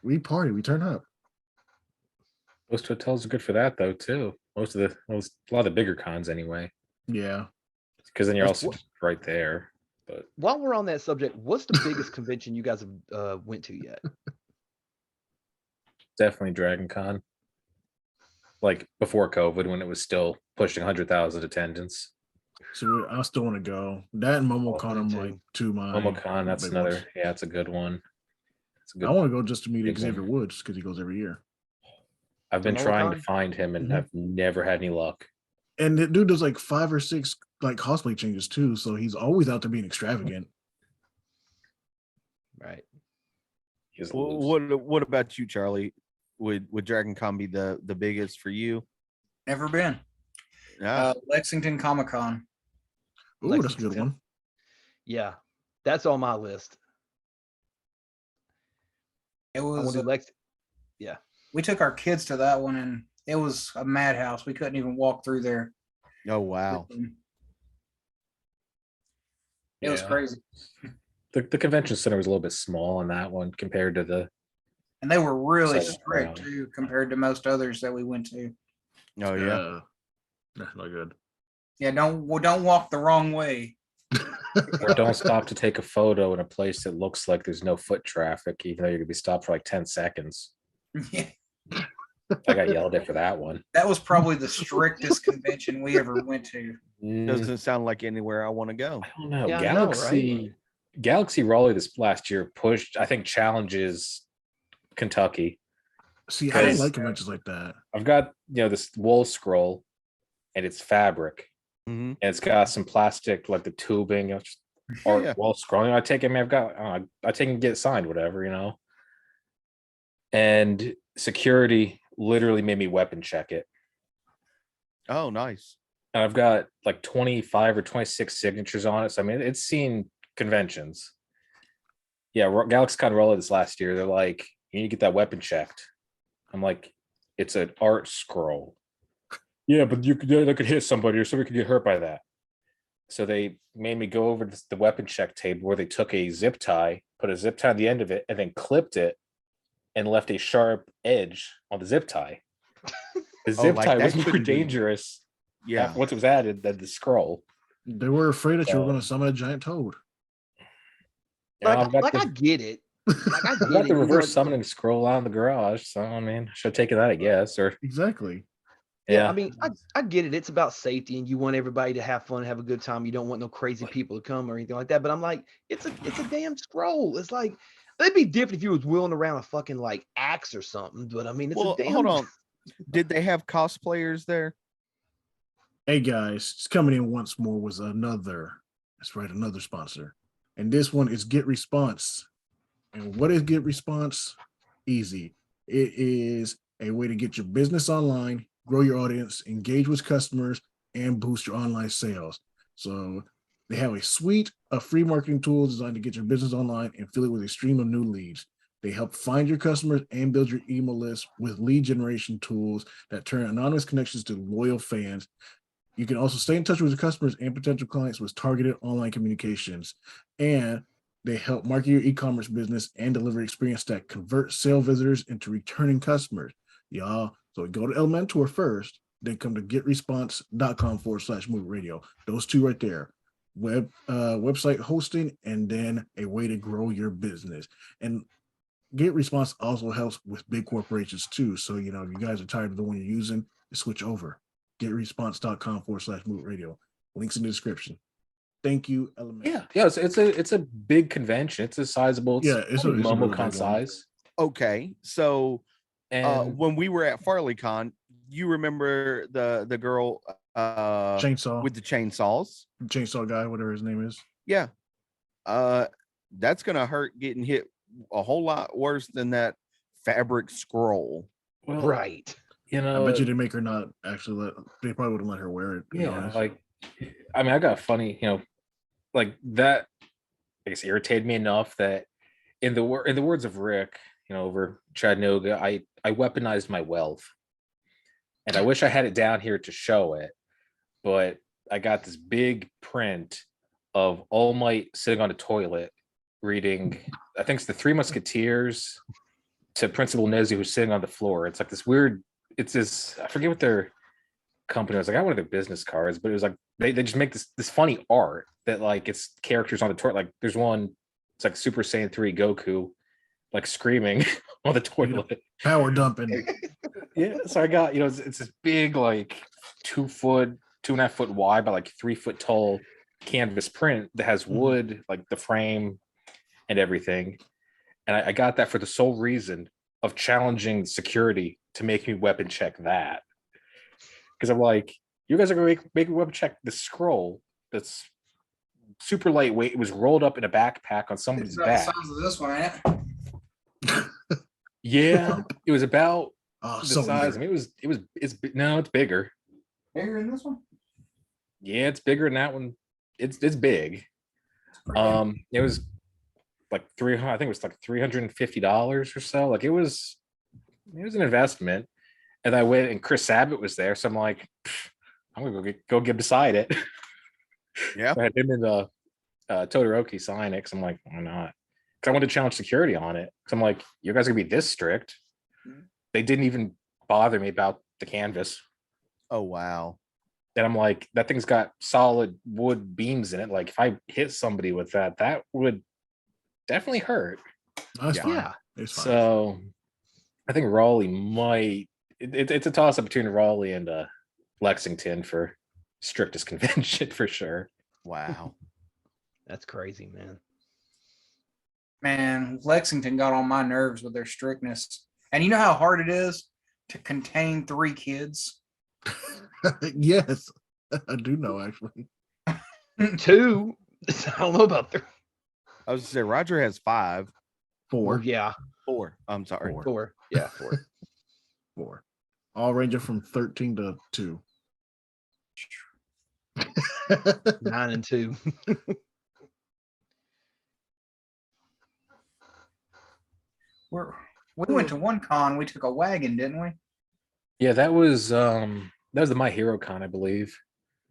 We party, we turn up. Most hotels are good for that though too. A lot of the bigger cons anyway, Yeah. because then you're That's also just right there. But While we're on that subject, what's the biggest convention you guys have went to yet? definitely Dragon Con. Like before COVID, when it was still pushing 100,000 attendance. So I still want to go. That and MomoCon, me I'm too. like to my MomoCon, that's big another. ones. Yeah, it's a good one. It's a good. I want to go just to meet big Xavier one. Woods because he goes every year. I've been To trying to MomoCon? find him and Mhm. I've never had any luck. And the dude does like 5 or 6 like cosplay changes too. So he's always out there being extravagant. Right. He's Well, loose. what about you, Charlie? Would Dragon Con be the biggest for you? Never been. Yeah. Lexington Comic Con. Ooh, that's a good one. Yeah. That's on my list. It I want was. to do Lex. We took our kids to that one, and it was a madhouse. We couldn't even walk through there. Oh wow. It was Yeah. crazy, The convention center was a little bit small on that one compared to the. and they were really Exciting strict crowd. too compared to most others that we went to. Oh yeah. That's not good. Yeah, don't walk the wrong way. Or don't stop to take a photo in a place that looks like there's no foot traffic, even though you're gonna be stopped for like 10 seconds. Yeah, I got yelled at for that one. that was probably the strictest convention we ever went to. Doesn't sound like anywhere I want to go. I don't know. Yeah, I know, right? Galaxy Raleigh this last year pushed, I think, challenges Kentucky. See, I don't Because- like conventions like that. I've got this wool scroll, and it's fabric, Hmm. and it's got some plastic like the tubing, just art Yeah. wall scrolling. I take it, man. I take it and get it signed, whatever, And security literally made me weapon check it. Oh, nice. And I've got like 25 or 26 signatures on it. So I mean, it's seen conventions. Yeah, GalaxyCon Raleigh this last year, they're like, you need to get that weapon checked. I'm like, it's an art scroll. Yeah, but they could hit somebody or somebody could get hurt by that. So they made me go over to the weapon check table where they took a zip tie, put a zip tie on the end of it, and then clipped it and left a sharp edge on the zip tie. The zip like tie that was more couldn't be- dangerous Yeah. once it was added than the scroll. They were afraid that you were So- going to summon a giant toad. I've got I the, get it. Like, I I've get got it. the reverse summoning scroll out in the garage. So I mean, I should have taken that, I guess. Or Exactly. Yeah, I mean, I get it. It's about safety, and you want everybody to have fun, have a good time. You don't want no crazy people to come or anything like that. But I'm like, it's a damn scroll. It's like it'd be different if you was wheeling around a fucking like axe or something. But I mean, it's Well, a damn. hold on. Did they have cosplayers there? Hey guys, just coming in once more was that's right, another sponsor. And this one is Get Response. And what is Get Response? Easy. It is a way to get your business online, grow your audience, engage with customers, and boost your online sales. So they have a suite of free marketing tools designed to get your business online and fill it with a stream of new leads. They help find your customers and build your email list with lead generation tools that turn anonymous connections to loyal fans. You can also stay in touch with your customers and potential clients with targeted online communications. And they help market your e-commerce business and deliver experience that convert sale visitors into returning customers. Y'all, so go to Elementor first, then come to getresponse.com/move radio. Those two right there. Website hosting, and then a way to grow your business. And Get Response also helps with big corporations too. So, if you guys are tired of the one you're using, switch over. Getresponse.com/move radio. Links in the description. Thank you, Element. yeah. It's a big convention. It's a sizable. Yeah, it's a really big MomoCon one. size. Okay. So And when we were at FarleyCon, you remember the girl Chainsaw with the chainsaws? chainsaw guy, whatever his name is. Yeah. That's gonna hurt getting hit a whole lot worse than that fabric scroll. well, Right. I bet you they make her not actually they probably wouldn't let her wear it. to be yeah, honest. like I mean, I got funny, like that. I guess irritated me enough that in the words of Rick, over Chattanooga, I weaponized my wealth, and I wish I had it down here to show it, but I got this big print of All Might sitting on a toilet reading, I think it's the Three Musketeers to Principal Nezzy who's sitting on the floor. It's like this weird. It's this. I forget what their company was. I got one of their business cards, but it was like they just make this funny art that like it's characters on the toilet. Like there's one. It's like Super Saiyan 3 Goku, like screaming on the toilet. Power dumping. Yeah. So I got it's this big like 2.5 foot wide by like 3 foot tall canvas print that has wood like the frame and everything. And I got that for the sole reason of challenging security to make me weapon check that. Because I'm like, you guys are going to make me weapon check the scroll that's super lightweight. It was rolled up in a backpack on somebody's It's about the back. size of this one, ain't it? Yeah, it was about the So size. I weird. mean, it's bigger. Bigger than this one? Yeah, it's bigger than that one. It's big. It's pretty big. It was like I think it was like $350 or so. Like it was an investment. And I went and Chris Sabat was there, so I'm like, I'm gonna go get beside it. Yeah. I had him and Todoroki sign it. Cause I'm like, why not? Because I wanted to challenge security on it. Cause I'm like, you guys are gonna be this strict. They didn't even bother me about the canvas. Oh wow. And I'm like, that thing's got solid wood beams in it. Like if I hit somebody with that, that would definitely hurt. That's Yeah. fine. Yeah. It's fine. So I think Raleigh might. It's a toss up between Raleigh and Lexington for strictest convention for sure. Wow. That's crazy, man. Man, Lexington got on my nerves with their strictness. And you know how hard it is to contain 3 kids? Yes, I do know actually. 2. I don't know about 3. I was gonna say Roger has 5. 4. Well, yeah, 4. I'm sorry. 4. 4. Yeah, 4. 4. All ranging from 13 to 2. 9 and 2. We went to one con. We took a wagon, didn't we? Yeah, that was the My Hero Con, I believe.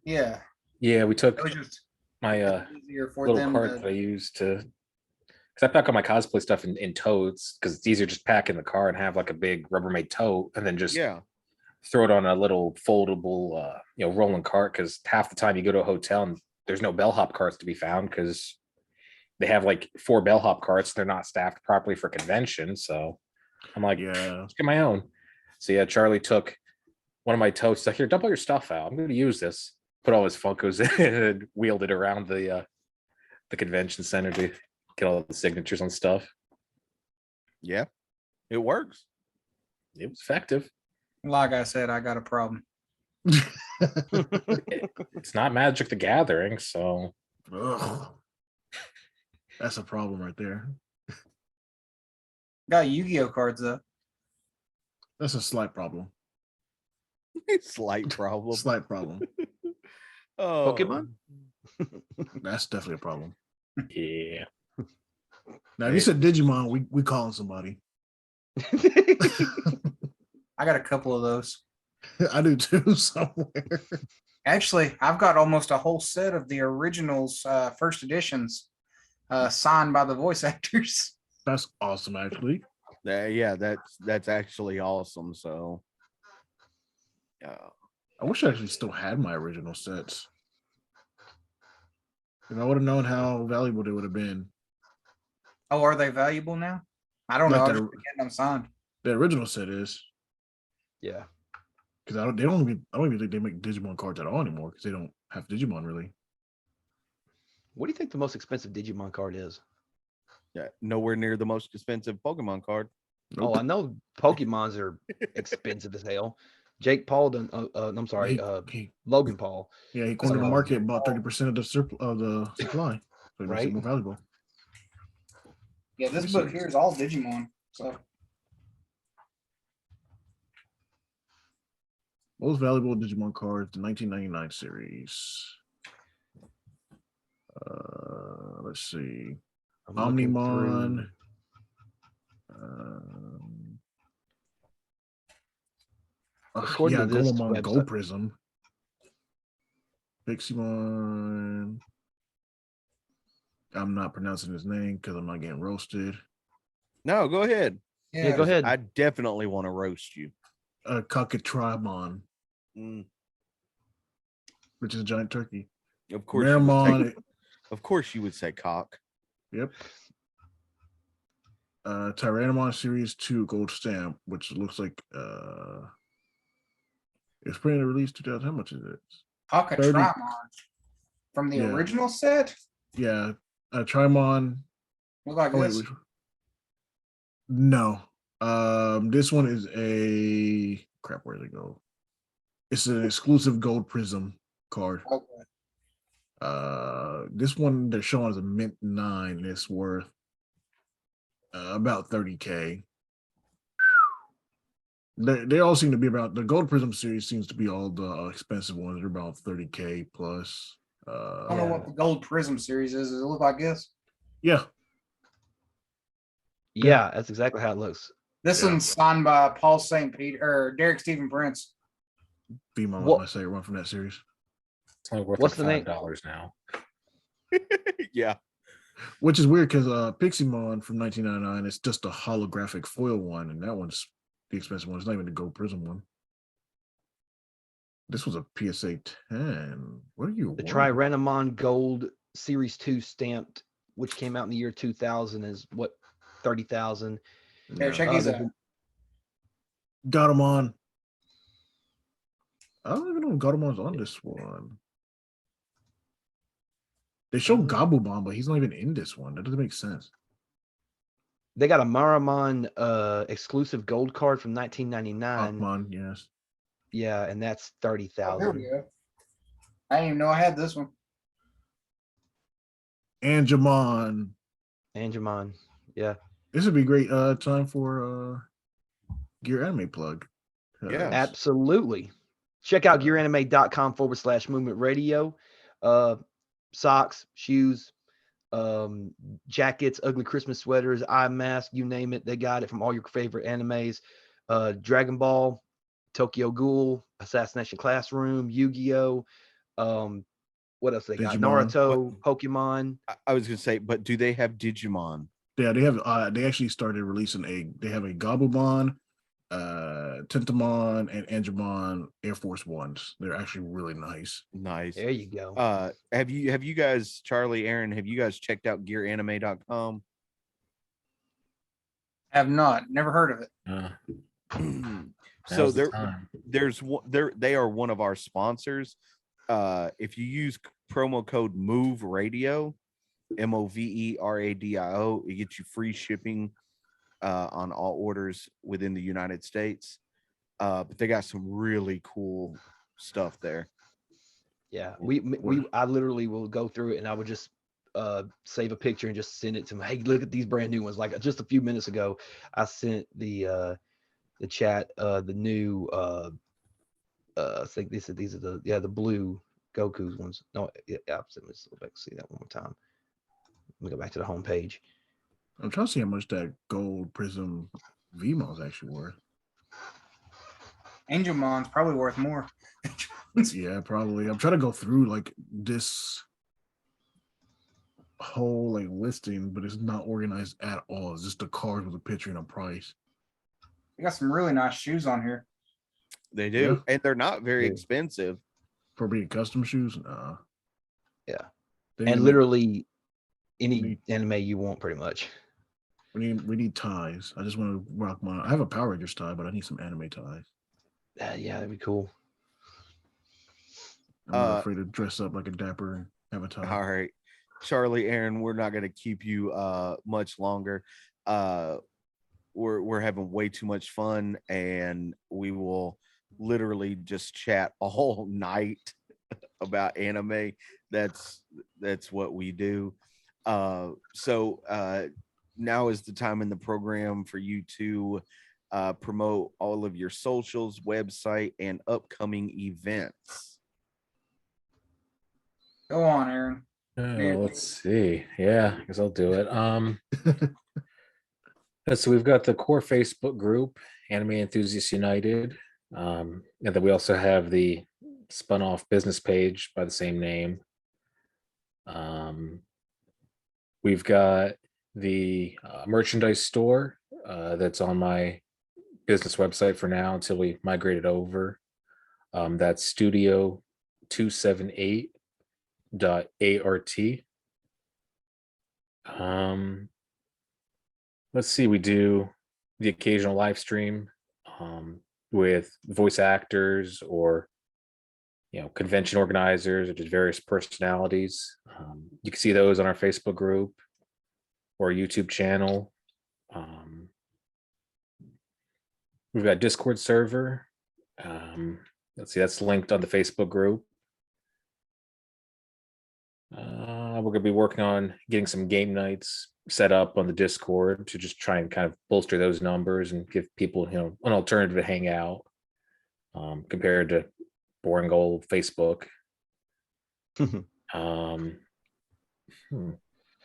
Yeah. Yeah, we took It was just my easier for little them cart to. that I used to, because I pack all my cosplay stuff in totes because it's easier just pack in the car and have like a big Rubbermaid tote and then just Yeah. throw it on a little foldable rolling cart, because half the time you go to a hotel and there's no bellhop carts to be found because they have like 4 bellhop carts. They're not staffed properly for convention. So I'm like, Yeah. let's get my own. So yeah, Charlie took one of my totes. He's like, here, dump all your stuff out. I'm going to use this. Put all his Funkos in and wheeled it around the convention center to get all the signatures on stuff. Yeah. It works. It was effective. Like I said, I got a problem. It's not Magic the Gathering, so Ugh. That's a problem right there. Got Yu-Gi-Oh cards though. That's a slight problem. Slight problem. Slight problem. Oh. Pokemon? That's definitely a problem. yeah. Now, if you said Digimon, we calling somebody. I got a couple of those. I do too somewhere. Actually, I've got almost a whole set of the originals, first editions, signed by the voice actors. That's awesome, actually. Yeah, that's actually awesome. So I wish I actually still had my original sets. And I would have known how valuable they would have been. Oh, are they valuable now? I don't Like know. I the- just getting them signed. The original set is Yeah. because I don't even think they make Digimon cards at all anymore because they don't have Digimon really. What do you think the most expensive Digimon card is? yeah, nowhere near the most expensive Pokemon card. Oh, I know Pokemons are expensive as hell. Jake Paul done. I'm sorry. Logan Paul. Yeah, he cornered the market about 30% of the supply, so it makes Right. it more valuable. Yeah, this Let me book see. here is all Digimon. So Most valuable Digimon cards, the 1999 series. Let's see. I'm looking Omnimon. According Yeah, to this Golemon website- Gold Prism. Piximon. I'm not pronouncing his name because I'm not getting roasted. No, go ahead. Yeah, go ahead. I definitely want to roast you. Cockatriamon, Mm, which is a giant turkey. of course, you would Miramon. say, of course you would say cock. Yep. Tyrannomon Series 2 Gold Stamp, which looks like it's printed and released 2000. How much is it? Hakatramon from the Yeah. original set. Yeah. Trimon. Look like Oh, wait, this. no. This one is a crap. Where'd it go? It's an exclusive Gold Prism card. Okay. This one they're showing as a mint 9. And it's worth about 30K. They all seem to be about the Gold Prism series seems to be all the expensive ones. They're about 30K plus. I don't know what the Gold Prism series is. Does it look like this? Yeah. Yeah, that's exactly how it looks. This Yeah. one's signed by Paul St. Peter or Derek Stephen Prince. Vemon What- was my favorite one from that series. It's only worth What's like the name? $5 now. Yeah. Which is weird because Piximon from 1999 is just a holographic foil one, and that one's the expensive one. It's not even the Gold Prism one. This was a PSA 10. What are you? The awarding? Triranamon Gold Series 2 stamped, which came out in the year 2000, is what, 30,000. Here, Yeah. check these out. Got him on. I don't even know if Garumon's on this one. They show Gabumon, but he's not even in this one. That doesn't make sense. They got a Maramon exclusive gold card from 1999. Aquamon, yes. Yeah, and that's Oh, here we 30,000. go. I didn't even know I had this one. Angemon. Angemon. Yeah. This would be a great time for Gear Anime plug. Yeah. Absolutely. Check out gearanime.com/movement radio. Socks, shoes, jackets, ugly Christmas sweaters, eye mask, you name it. They got it from all your favorite animes. Dragon Ball, Tokyo Ghoul, Assassination Classroom, Yu-Gi-Oh! What else they got? Digimon. Naruto, Pokemon. I was gonna say, but do they have Digimon? Yeah, they have they actually started releasing they have a Gabumon, Tentamon, and Angemon Air Force Ones. They're actually really nice. Nice. There you go. Have you guys, Charlie, Aaron, have you guys checked out gearanime.com? Have not. Never heard of it. So Now's the they are one of our sponsors. If you use promo code MOVE Radio, MOVERADIO, it gets you free shipping on all orders within the United States. But they got some really cool stuff there. Yeah, I literally will go through it and I would just save a picture and just send it to them. Hey, look at these brand new ones. Like just a few minutes ago, I sent the chat the new I think these are the blue Goku's ones. No, yeah, let's go back and see that one more time. Let me go back to the home page. I'm trying to see how much that gold Prism VMO is actually worth. Angelmon's probably worth more. Yeah, probably. I'm trying to go through like this whole like listing, but it's not organized at all. It's just a card with a picture and a price. You got some really nice shoes on here. They do, and they're not very Yeah. expensive. For being custom shoes, nah. Yeah, They need and to literally any need- anime you want, pretty much. we need ties. I just want to rock my. I have a Power Rangers tie, but I need some anime ties. Yeah, that'd be cool. I'm not afraid to dress up like a dapper and have a tie. All right, Charlie, Aaron, we're not going to keep you much longer. We're having way too much fun, and we will literally just chat all night about anime. That's what we do. So now is the time in the program for you to promote all of your socials, website, and upcoming events. Go on, Aaron. let's see. Yeah, I guess I'll do it. So we've got the core Facebook group, Anime Enthusiast United. And then we also have the spun off business page by the same name. We've got the merchandise store that's on my business website for now until we migrate it over. That's studio278.art. Let's see, we do the occasional live stream with voice actors or convention organizers or just various personalities. You can see those on our Facebook group or YouTube channel. We've got a Discord server. Let's see, that's linked on the Facebook group. We're going to be working on getting some game nights set up on the Discord to just try and kind of bolster those numbers and give people, an alternative to hang out compared to boring old Facebook.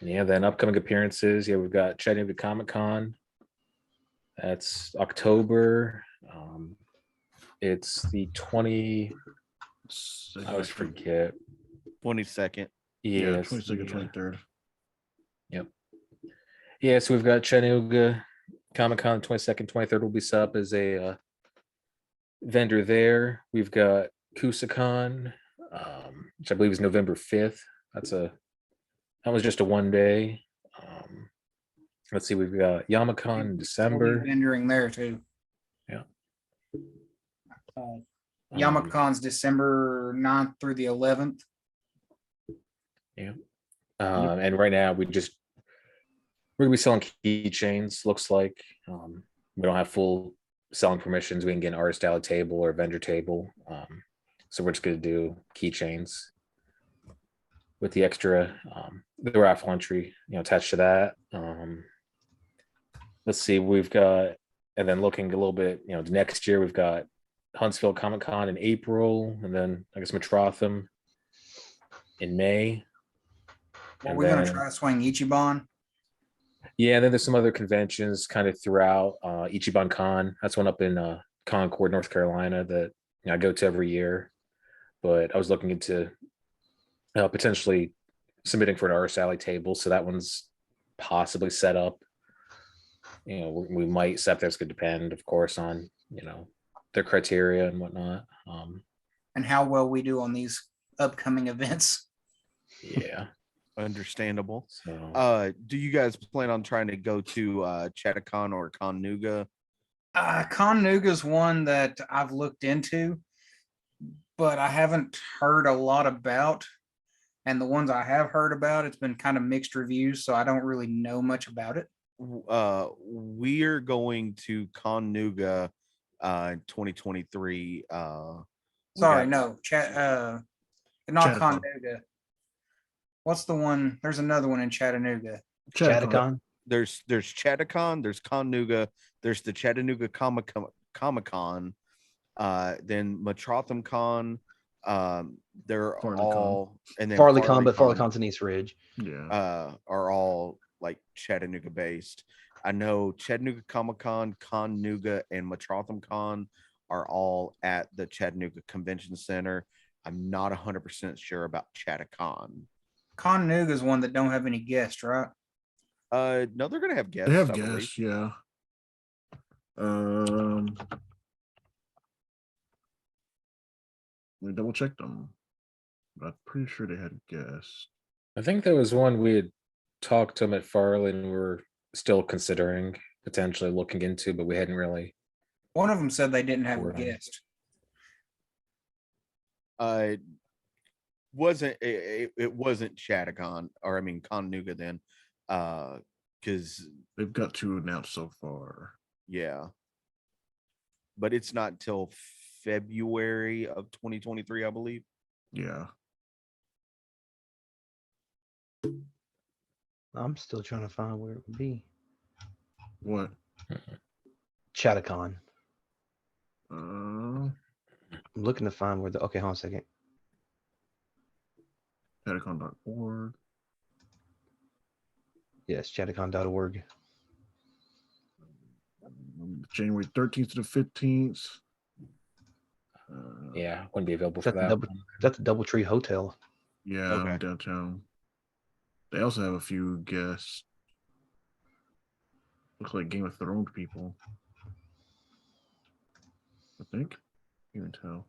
Yeah, then upcoming appearances. Yeah, we've got Chattanooga Comic-Con. That's October. It's the 20. I always forget. 22nd. Yeah, Yes, 22nd, 23rd. Yep. Yeah, so we've got Chattanooga Comic-Con 22nd, 23rd will be set up as a vendor there. We've got Kusacon, which I believe is November 5th. That was just a 1 day. Let's see, we've got Yamacon in We'll be December. vendoring there too. Yeah. Yamacon's December 9th through the 11th. Yeah. And right now we're gonna be selling keychains. Looks like we don't have full selling permissions. We can get an artist alley table or a vendor table. So we're just gonna do keychains with the extra the raffle entry, attached to that. Let's see, we've got, and then looking a little bit, next year we've got Huntsville Comic Con in April, and then I guess Metrotham in May. Are And we going to then- try to swing Ichiban? Yeah, and then there's some other conventions kind of throughout. Ichiban Con, that's one up in Concord, North Carolina, that I go to every year. But I was looking into potentially submitting for an artist alley table, so that one's possibly set up. We might set this, could depend, of course, on their criteria and whatnot. And how well we do on these upcoming events. Yeah. Understandable. So Do you guys plan on trying to go to Chattacon or Connuga? Connuga's one that I've looked into, but I haven't heard a lot about. And the ones I have heard about, it's been kind of mixed reviews, so I don't really know much about it. We're going to Connuga 2023. Sorry, no, not Chattacon. Connuga. What's the one? There's another one in Chattanooga. Chattacon. There's Chattacon, there's Connuga, there's the Chattanooga Comic Con, then Metrotham Con. They're Farleycon. all, and then Farleycon, but Farleycon's in East Ridge. Yeah. Are all like Chattanooga based. I know Chattanooga Comic Con, Connuga, and Metrotham Con are all at the Chattanooga Convention Center. I'm not 100% sure about Chattacon. Connuga is one that don't have any guests, right? No, they're gonna have guests. They have I believe. guests, yeah. Let me double check them. But I'm pretty sure they had guests. I think there was one we had talked to them at Farley and we were still considering potentially looking into, but we hadn't really. One of them said they didn't have a Right. guest. It wasn't Chattacon, or I mean Connuga then, because They've got 2 announced so far. yeah, but it's not till February of 2023, I believe. Yeah. I'm still trying to find where it would be. What? Chattacon. Uh, I'm looking to find where the. Okay, hold on a second. Chattacon.org. Yes, chattacon.org. January 13th to the 15th. Yeah, wouldn't be available Is for that that. the That's a Doubletree Hotel. Yeah, Okay. downtown. They also have a few guests. Look like Game of Thrones people. I think. You can tell.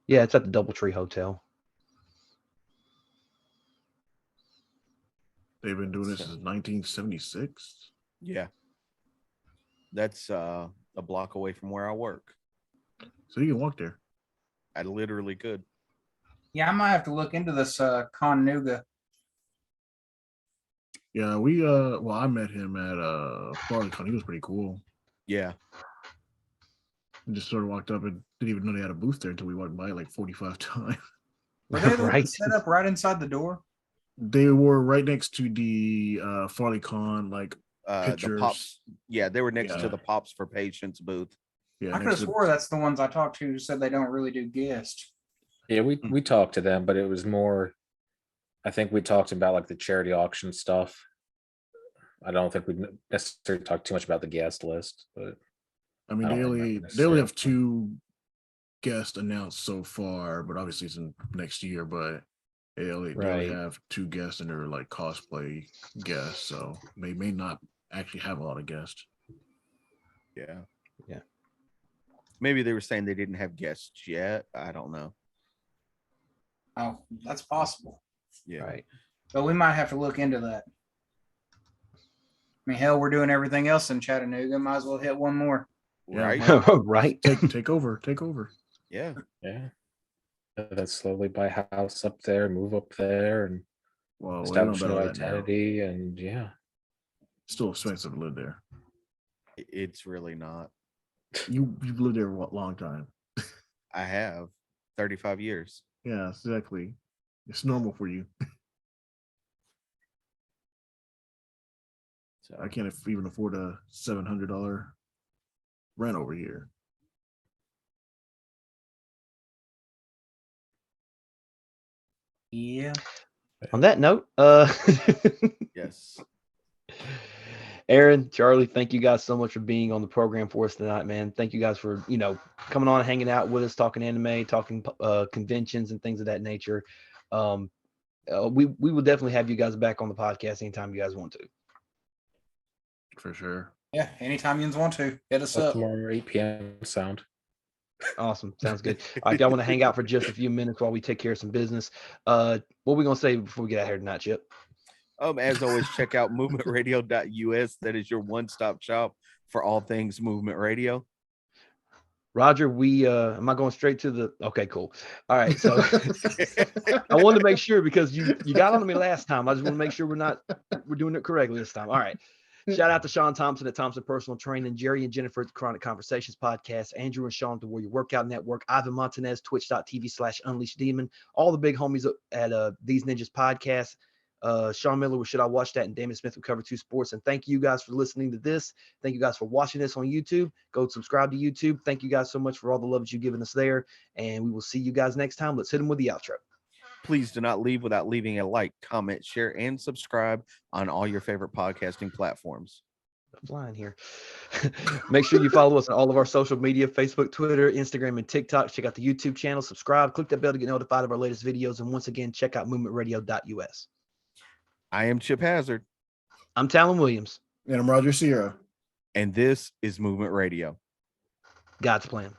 Yeah, it's at the Doubletree Hotel. They've been doing this So- since 1976. Yeah, that's a block away from where I work. So you can walk there. I literally could. Yeah, I might have to look into this Connuga. Yeah, I met him at FarleyCon. He was pretty cool. Yeah, And just sort of walked up and didn't even know they had a booth there until we walked by like 45 times. Were they Right. set up right inside the door? They were right next to the FarleyCon, like the pictures. Pops. Yeah, they were next to Yeah. the Pops for Patients booth. Yeah, I could next have to- swore that's the ones I talked to who said they don't really do guests. Yeah, we talked to them, but it was more. I think we talked about like the charity auction stuff. I don't think we necessarily talked too much about the guest list, but I mean, I don't they remember only have necessarily. 2 guests announced so far, but obviously it's in next year. But they only Right. have 2 guests and they're like cosplay guests, so they may not actually have a lot of guests. Yeah. Yeah. Maybe they were saying they didn't have guests yet. I don't know. Oh, that's possible. Yeah. Right. But we might have to look into that. I mean, hell, we're doing everything else in Chattanooga. Might as well hit one more. Yeah, Right. Right. Take over. Yeah. Yeah. Then slowly buy a house up there, move up there, and Well, we don't establish know new about that now. identity. And yeah, Still expensive to live there. It's really not. You've lived there a long time. I have 35 years. Yeah, exactly. It's normal for you. So I can't even afford a $700 rent over here. Yeah. On that note, yes. Aaron, Charlie, thank you guys so much for being on the program for us tonight, man. Thank you guys for, coming on, hanging out with us, talking anime, talking conventions and things of that nature. We will definitely have you guys back on the podcast anytime you guys want to. For sure. Yeah. Anytime you want to, hit us up up. tomorrow 8 p.m. sound. Awesome. Sounds good. All right, if y'all want to hang out for just a few minutes while we take care of some business, what are we going to say before we get out here tonight, Chip? As always, check out movementradio.us. That is your one-stop shop for all things movement radio. Roger, am I going straight to the okay, cool. All right. So I wanted to make sure because you got on me last time. I just want to make sure we're doing it correctly this time. All right. Shout out to Sean Thompson at Thompson Personal Training, Jerry and Jennifer at the Chronic Conversations Podcast, Andrew and Sean at the Warrior Workout Network, Ivan Montanez, twitch.tv/UnleashDemon, all the big homies at These Ninjas Podcast. Sean Miller with Should I Watch That? And Damon Smith with Cover 2 Sports. And thank you guys for listening to this. Thank you guys for watching this on YouTube. Go subscribe to YouTube. Thank you guys so much for all the love that you've given us there. And we will see you guys next time. Let's hit them with the outro. Please do not leave without leaving a like, comment, share, and subscribe on all your favorite podcasting platforms. I'm flying here. Make sure you follow us on all of our social media, Facebook, Twitter, Instagram, and TikTok. Check out the YouTube channel. Subscribe. Click that bell to get notified of our latest videos. And once again, check out movementradio.us. I am Chip Hazard. I'm Talon Williams. And I'm Roger Sierra. And this is Movement Radio. God's plan.